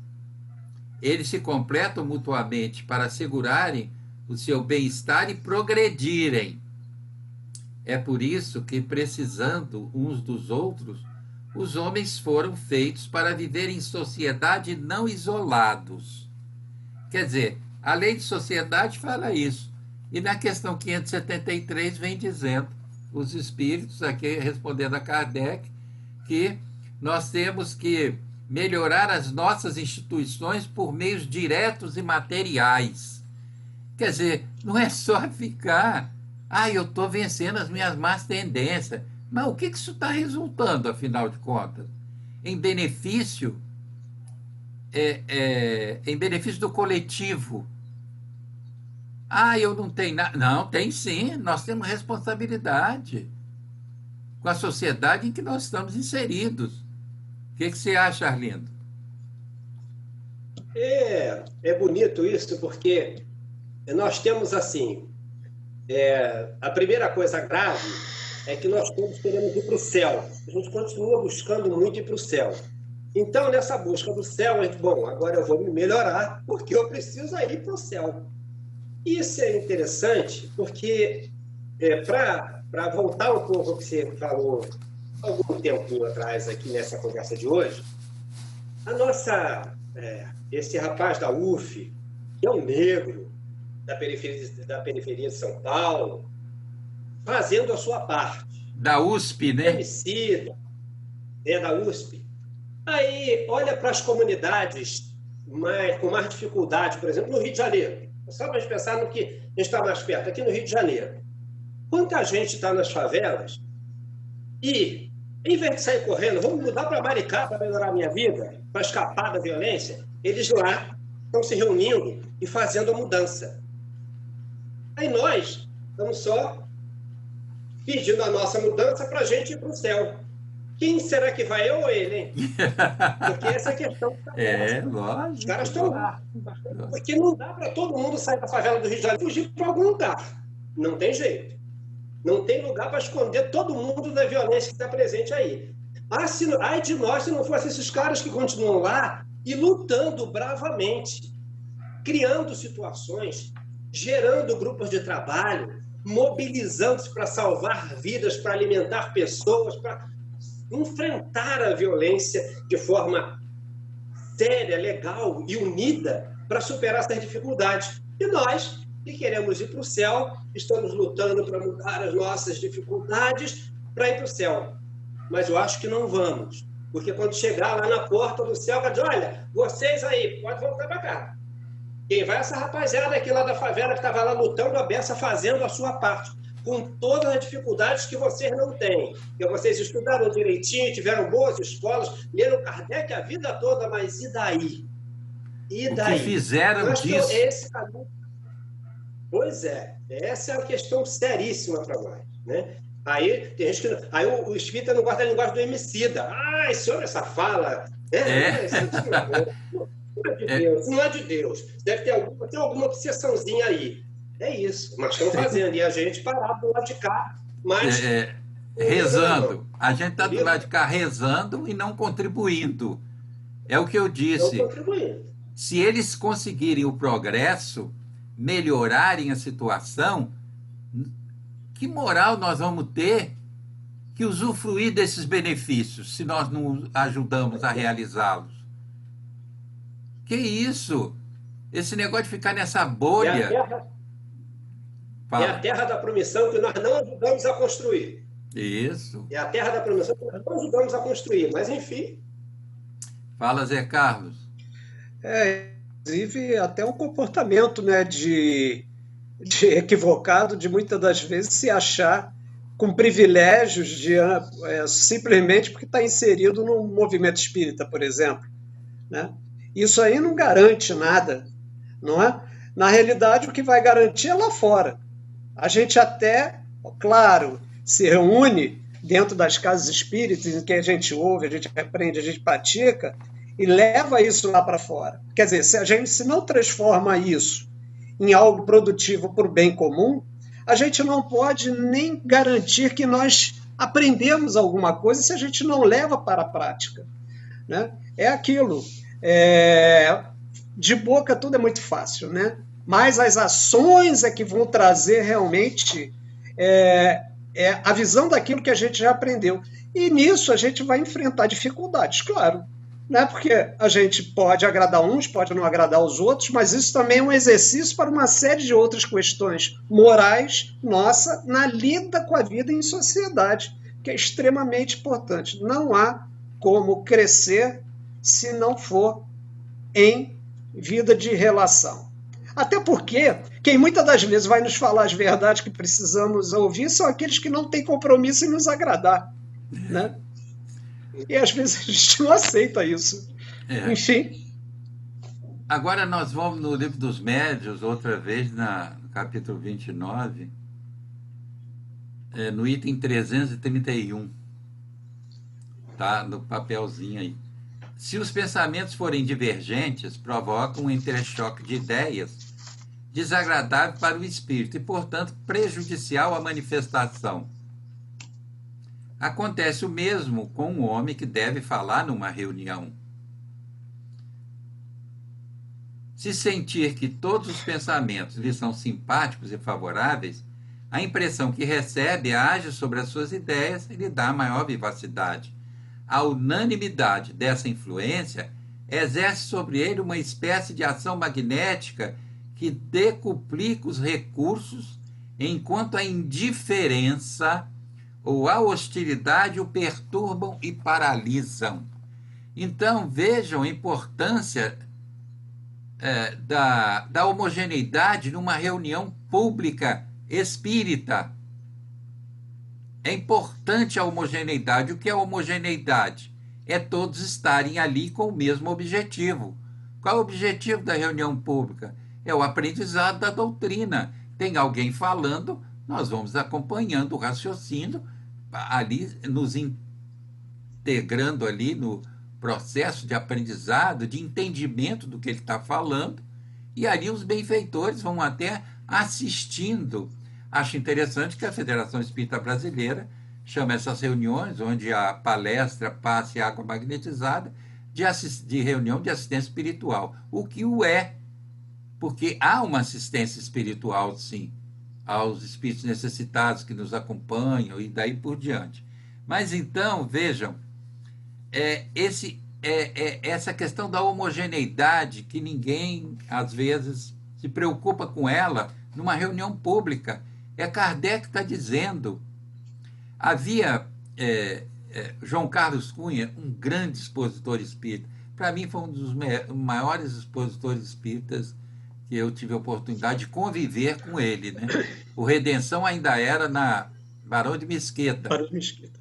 eles se completam mutuamente para assegurarem o seu bem-estar e progredirem. É por isso que, precisando uns dos outros, os homens foram feitos para viver em sociedade e não isolados. Quer dizer, a lei de sociedade fala isso. E na questão 573 vem dizendo, os espíritos, aqui respondendo a Kardec, que nós temos que melhorar as nossas instituições por meios diretos e materiais. Quer dizer, não é só ficar... eu estou vencendo as minhas más tendências. Mas o que isso está resultando, afinal de contas? Em benefício, em benefício do coletivo. Eu não tenho nada. Não, tem sim. Nós temos responsabilidade com a sociedade em que nós estamos inseridos. O que você acha, Arlindo? É bonito isso, porque nós temos assim... a primeira coisa grave é que nós todos queremos ir para o céu. A gente continua buscando muito ir para o céu. Então, nessa busca do céu, a gente, agora eu vou me melhorar, porque eu preciso ir para o céu. Isso é interessante, porque para voltar um pouco ao que você falou algum tempo atrás aqui nessa conversa de hoje, esse rapaz da UF, que é um negro, da periferia de São Paulo, fazendo a sua parte. Da USP, né? Emicida, da USP. Aí, olha para as comunidades com mais dificuldade, por exemplo, no Rio de Janeiro. Só para a gente pensar no que a gente está mais perto, aqui no Rio de Janeiro. Quanta gente está nas favelas e, em vez de sair correndo, vamos mudar para Maricá para melhorar a minha vida, para escapar da violência, eles lá estão se reunindo e fazendo a mudança. Aí nós estamos só pedindo a nossa mudança para a gente ir para o céu. Quem será que vai, eu ou ele, hein? Porque essa é a questão. Lógico. Os caras estão lá. Porque não dá para todo mundo sair da favela do Rio de Janeiro e fugir para algum lugar. Não tem jeito. Não tem lugar para esconder todo mundo da violência que está presente aí. Ai de nós se não fossem esses caras que continuam lá e lutando bravamente, criando situações, gerando grupos de trabalho, mobilizando-se para salvar vidas, para alimentar pessoas, para enfrentar a violência de forma séria, legal e unida para superar essas dificuldades. E nós, que queremos ir para o céu, estamos lutando para mudar as nossas dificuldades para ir para o céu. Mas eu acho que não vamos. Porque quando chegar lá na porta do céu, vai dizer, olha, vocês aí, pode voltar para cá. Quem vai é essa rapaziada aqui lá da favela que estava lá lutando a beça, fazendo a sua parte, com todas as dificuldades que vocês não têm. Porque vocês estudaram direitinho, tiveram boas escolas, leram Kardec a vida toda, mas e daí? E daí? O que fizeram disso? Esse caminho... Pois é, essa é uma questão seríssima para nós, né? Aí tem gente que... Aí o espírita não gosta da linguagem do Emicida. Ah, esse homem, essa fala... Não é de Deus, não é de Deus. Deve ter alguma obsessãozinha aí. É isso, mas estão fazendo. E a gente parado do lado de cá, mas... rezando. A gente está do lado de cá rezando e não contribuindo. É o que eu disse. Não contribuindo. Se eles conseguirem o progresso, melhorarem a situação, que moral nós vamos ter que usufruir desses benefícios se nós não ajudamos a realizá-los? Que isso? Esse negócio de ficar nessa bolha... É a terra da promissão que nós não ajudamos a construir. Isso. É a terra da promissão que nós não ajudamos a construir, mas enfim. Fala, Zé Carlos. Inclusive, até um comportamento, né, de equivocado de muitas das vezes se achar com privilégios de simplesmente porque está inserido no movimento espírita, por exemplo, né? Isso aí não garante nada, não é? Na realidade, o que vai garantir é lá fora. A gente até, claro, se reúne dentro das casas espíritas em que a gente ouve, a gente aprende, a gente pratica e leva isso lá para fora. Quer dizer, se a gente se não transforma isso em algo produtivo para o bem comum, a gente não pode nem garantir que nós aprendemos alguma coisa se a gente não leva para a prática, né? É aquilo. De boca tudo é muito fácil, né? Mas as ações é que vão trazer realmente a visão daquilo que a gente já aprendeu. E nisso a gente vai enfrentar dificuldades, claro, né? Porque a gente pode agradar uns, pode não agradar os outros, mas isso também é um exercício para uma série de outras questões morais, nossa, na lida com a vida em sociedade, que é extremamente importante. Não há como crescer se não for em vida de relação. Até porque quem muitas das vezes vai nos falar as verdades que precisamos ouvir são aqueles que não têm compromisso em nos agradar, né? E às vezes a gente não aceita isso. Enfim. Agora nós vamos no Livro dos Médiuns, outra vez, no capítulo 29, no item 331. Tá no papelzinho aí. Se os pensamentos forem divergentes, provocam um entrechoque de ideias desagradável para o espírito e, portanto, prejudicial à manifestação. Acontece o mesmo com um homem que deve falar numa reunião. Se sentir que todos os pensamentos lhe são simpáticos e favoráveis, a impressão que recebe age sobre as suas ideias e lhe dá maior vivacidade. A unanimidade dessa influência exerce sobre ele uma espécie de ação magnética que decuplica os recursos, enquanto a indiferença ou a hostilidade o perturbam e paralisam. Então, vejam a importância da homogeneidade numa reunião pública espírita. É importante a homogeneidade. O que é homogeneidade? É todos estarem ali com o mesmo objetivo. Qual é o objetivo da reunião pública? É o aprendizado da doutrina. Tem alguém falando, nós vamos acompanhando o raciocínio, ali nos integrando ali no processo de aprendizado, de entendimento do que ele está falando, e ali os benfeitores vão até assistindo. Acho interessante que a Federação Espírita Brasileira chama essas reuniões, onde a palestra, passe e água magnetizada, de reunião de assistência espiritual. O que o é, porque há uma assistência espiritual, sim, aos espíritos necessitados que nos acompanham e daí por diante. Mas então, vejam, essa questão da homogeneidade, que ninguém, às vezes, se preocupa com ela numa reunião pública. Kardec que está dizendo. Havia João Carlos Cunha, um grande expositor espírita. Para mim, foi um dos maiores expositores espíritas que eu tive a oportunidade de conviver com ele, né? O Redenção ainda era na Barão de Mesquita. Barão de Mesquita.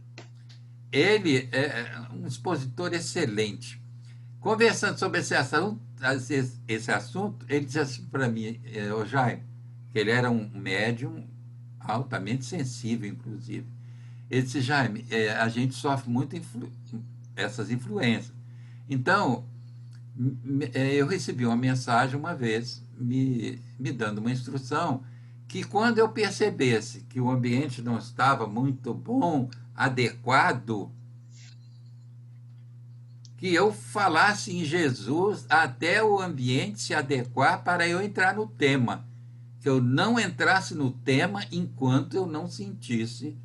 Ele é um expositor excelente. Conversando sobre esse assunto, ele disse assim para mim, o Jaime, que ele era um médium altamente sensível, inclusive. Ele disse, Jaime, a gente sofre muito essas influências. Então, eu recebi uma mensagem uma vez, me dando uma instrução, que quando eu percebesse que o ambiente não estava muito bom, adequado, que eu falasse em Jesus até o ambiente se adequar para eu entrar no tema. Que eu não entrasse no tema enquanto eu não sentisse.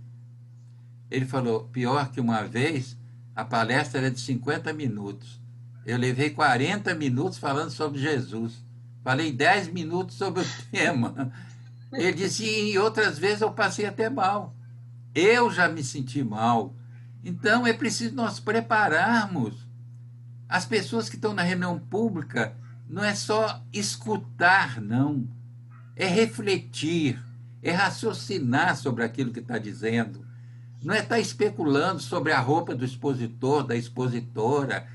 Ele falou, pior que uma vez, a palestra era de 50 minutos. Eu levei 40 minutos falando sobre Jesus. Falei 10 minutos sobre o tema. Ele disse, e outras vezes eu passei até mal. Eu já me senti mal. Então, é preciso nós prepararmos. As pessoas que estão na reunião pública, não é só escutar, não. É refletir, é raciocinar sobre aquilo que está dizendo. Não é estar especulando sobre a roupa do expositor, da expositora,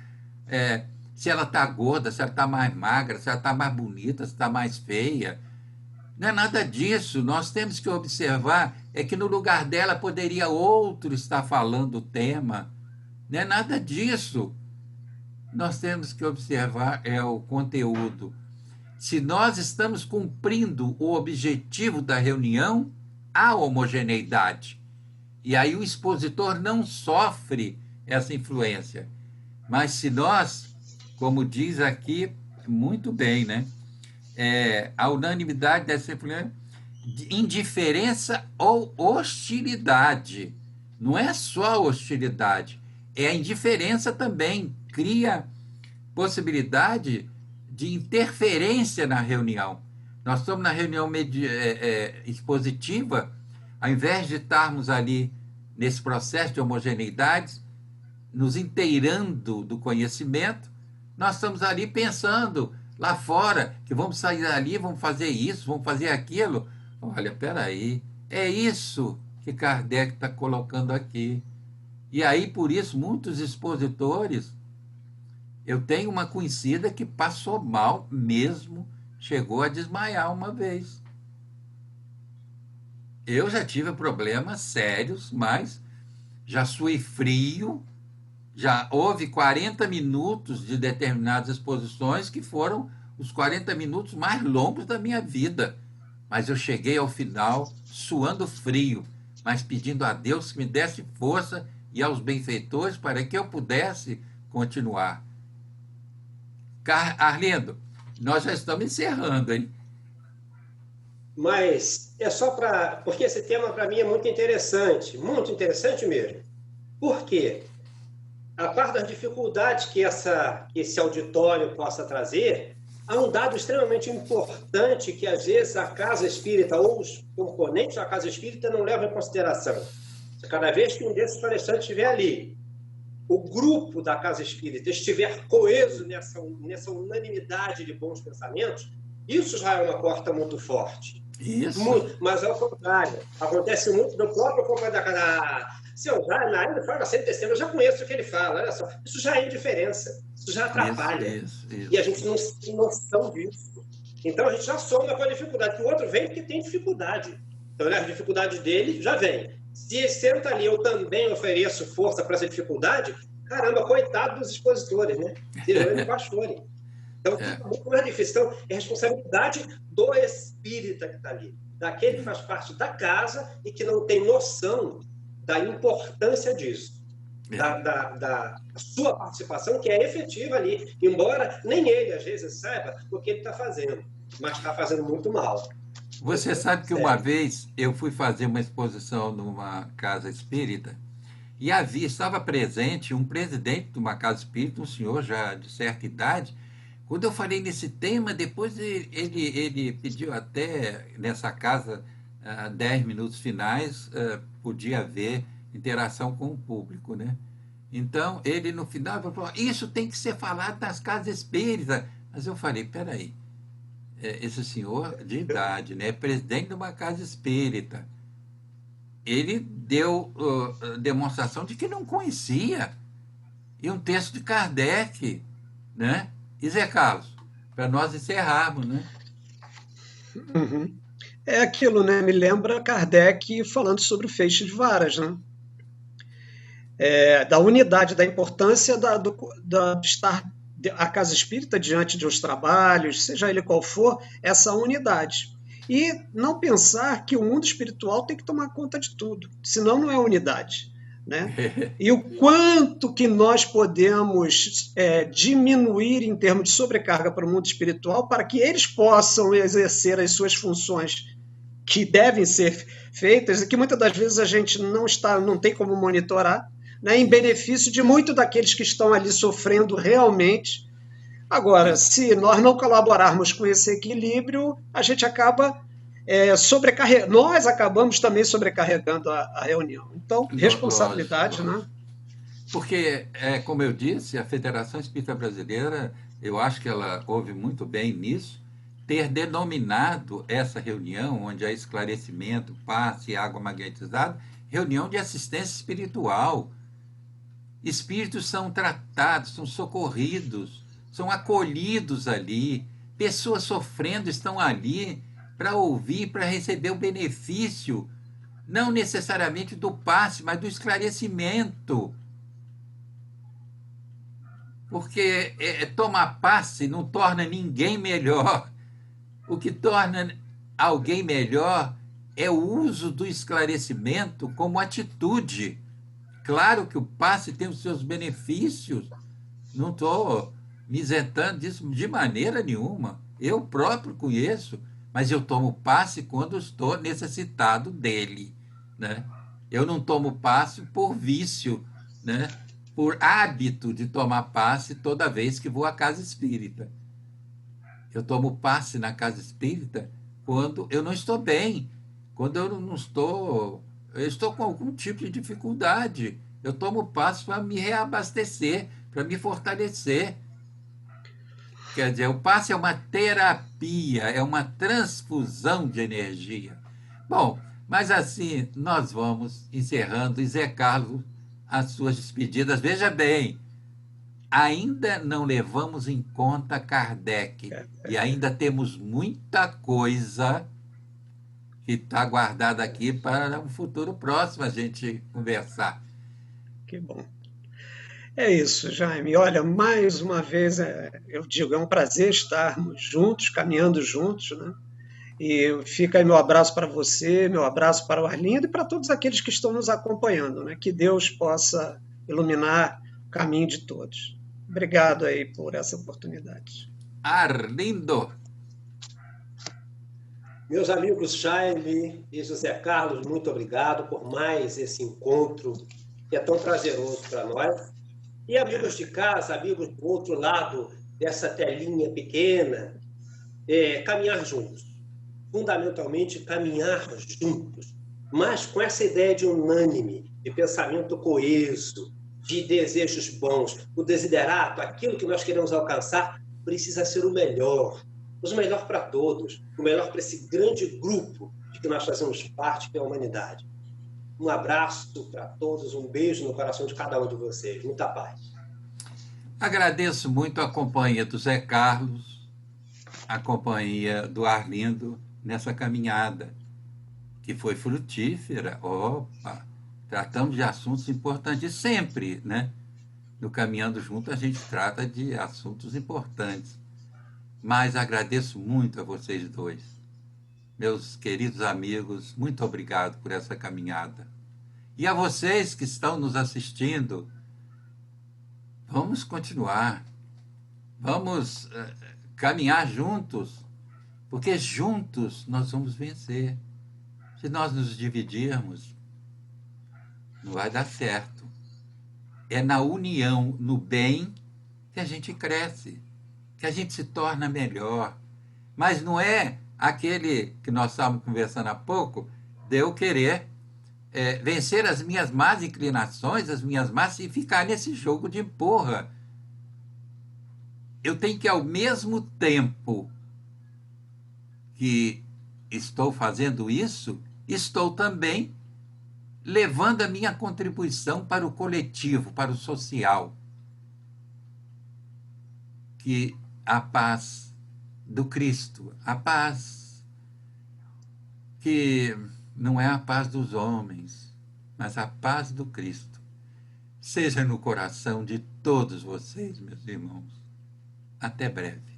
se ela está gorda, se ela está mais magra, se ela está mais bonita, se está mais feia. Não é nada disso. Nós temos que observar que no lugar dela poderia outro estar falando o tema. Não é nada disso. Nós temos que observar o conteúdo. Se nós estamos cumprindo o objetivo da reunião, há homogeneidade. E aí o expositor não sofre essa influência. Mas se nós, como diz aqui muito bem, né? A unanimidade dessa influência, indiferença ou hostilidade. Não é só hostilidade, é a indiferença também. Cria possibilidade de interferência na reunião. Nós estamos na reunião expositiva, ao invés de estarmos ali nesse processo de homogeneidade, nos inteirando do conhecimento, nós estamos ali pensando lá fora, que vamos sair dali, vamos fazer isso, vamos fazer aquilo. Olha, espera aí, é isso que Kardec está colocando aqui. E aí, por isso, muitos expositores, eu tenho uma conhecida que passou mal mesmo, chegou a desmaiar uma vez. Eu já tive problemas sérios, mas já suei frio, já houve 40 minutos de determinadas exposições que foram os 40 minutos mais longos da minha vida. Mas eu cheguei ao final suando frio, mas pedindo a Deus que me desse força e aos benfeitores para que eu pudesse continuar. Arlindo, nós já estamos encerrando, hein? Mas é só para... Porque esse tema, para mim, é muito interessante mesmo. Por quê? A parte das dificuldades que esse auditório possa trazer, há um dado extremamente importante que, às vezes, a casa espírita ou os componentes da casa espírita não levam em consideração. Cada vez que um desses palestrantes estiver ali, o grupo da casa espírita estiver coeso nessa unanimidade de bons pensamentos, isso já é uma porta muito forte. Isso. Mas, ao contrário, acontece muito do próprio companheiro da casa. Seu Jaime ainda fala sempre desse, eu já conheço o que ele fala, olha só. Isso já é indiferença, isso já atrapalha. Isso. E a gente não tem noção disso. Então, a gente já soma com a dificuldade, que o outro vem porque tem dificuldade. Então, né, a dificuldade dele já vem. Se senta ali, eu também ofereço força para essa dificuldade, caramba, coitado dos expositores, né? Tirando de pastorem. Então, fica muito mais difícil. Então, é responsabilidade do espírita que está ali, daquele que faz parte da casa e que não tem noção da importância disso, da sua participação, que é efetiva ali, embora nem ele, às vezes, saiba o que ele está fazendo, mas está fazendo muito mal. Você sabe que uma vez eu fui fazer uma exposição numa casa espírita e estava presente um presidente de uma casa espírita, um senhor já de certa idade. Quando eu falei nesse tema, depois ele pediu até nessa casa 10 minutos finais, podia haver interação com o público, né? Então, ele no final falou, isso tem que ser falado nas casas espíritas. Mas eu falei, peraí, esse senhor de idade, né, presidente de uma casa espírita, ele deu demonstração de que não conhecia. E um texto de Kardec, né? E Zé Carlos, para nós encerrarmos, né? Uhum. É aquilo, né? Me lembra Kardec falando sobre o feixe de varas, né? Da unidade, da importância de estar a casa espírita diante de uns trabalhos, seja ele qual for, essa unidade. E não pensar que o mundo espiritual tem que tomar conta de tudo, senão não é unidade. Né? E o quanto que nós podemos diminuir em termos de sobrecarga para o mundo espiritual para que eles possam exercer as suas funções que devem ser feitas e que muitas das vezes a gente não tem como monitorar, né, em benefício de muitos daqueles que estão ali sofrendo realmente. Agora, se nós não colaborarmos com esse equilíbrio, a gente acaba sobrecarregando. Nós acabamos também sobrecarregando a reunião. Então, responsabilidade, Lógico. Né? Porque, como eu disse, a Federação Espírita Brasileira, eu acho que ela ouve muito bem nisso, ter denominado essa reunião, onde há esclarecimento, passe e água magnetizada, reunião de assistência espiritual. Espíritos são tratados, são socorridos, são acolhidos ali. Pessoas sofrendo estão ali para ouvir, para receber o benefício, não necessariamente do passe, mas do esclarecimento. Porque tomar passe não torna ninguém melhor. O que torna alguém melhor é o uso do esclarecimento como atitude. Claro que o passe tem os seus benefícios, não estou me isentando disso de maneira nenhuma. Eu próprio conheço, mas eu tomo passe quando estou necessitado dele, né? Eu não tomo passe por vício, né? Por hábito de tomar passe toda vez que vou à casa espírita. Eu tomo passe na casa espírita quando eu não estou bem, quando eu estou com algum tipo de dificuldade. Eu tomo passe para me reabastecer, para me fortalecer. Quer dizer, o passe é uma terapia, é uma transfusão de energia. Bom, mas assim nós vamos encerrando. E Zé Carlos, as suas despedidas. Veja bem, ainda não levamos em conta Kardec. E ainda temos muita coisa que está guardada aqui para um futuro próximo a gente conversar. Que bom. É isso, Jaime. Olha, mais uma vez, eu digo, é um prazer estarmos juntos, caminhando juntos, né? E fica aí meu abraço para você, meu abraço para o Arlindo e para todos aqueles que estão nos acompanhando, né? Que Deus possa iluminar o caminho de todos. Obrigado aí por essa oportunidade. Arlindo. Meus amigos Jaime e José Carlos, muito obrigado por mais esse encontro que é tão prazeroso para nós. E amigos de casa, amigos do outro lado dessa telinha pequena, caminhar juntos. Fundamentalmente, caminhar juntos, mas com essa ideia de unânime, de pensamento coeso, de desejos bons. O desiderato, aquilo que nós queremos alcançar, precisa ser o melhor para todos, o melhor para esse grande grupo de que nós fazemos parte, que é a humanidade. Um abraço para todos, um beijo no coração de cada um de vocês. Muita paz. Agradeço muito a companhia do Zé Carlos, a companhia do Arlindo nessa caminhada, que foi frutífera. Opa! Tratamos de assuntos importantes sempre, né? No Caminhando Junto a gente trata de assuntos importantes. Mas agradeço muito a vocês dois. Meus queridos amigos, muito obrigado por essa caminhada. E a vocês que estão nos assistindo, vamos continuar, vamos caminhar juntos, porque juntos nós vamos vencer. Se nós nos dividirmos, não vai dar certo. É na união, no bem, que a gente cresce, que a gente se torna melhor. Mas não é aquele que nós estávamos conversando há pouco, de eu querer vencer as minhas más inclinações, as minhas más, e ficar nesse jogo de empurra. Eu tenho que, ao mesmo tempo que estou fazendo isso, estou também levando a minha contribuição para o coletivo, para o social. Que a paz do Cristo, a paz que não é a paz dos homens, mas a paz do Cristo, seja no coração de todos vocês, meus irmãos. Até breve.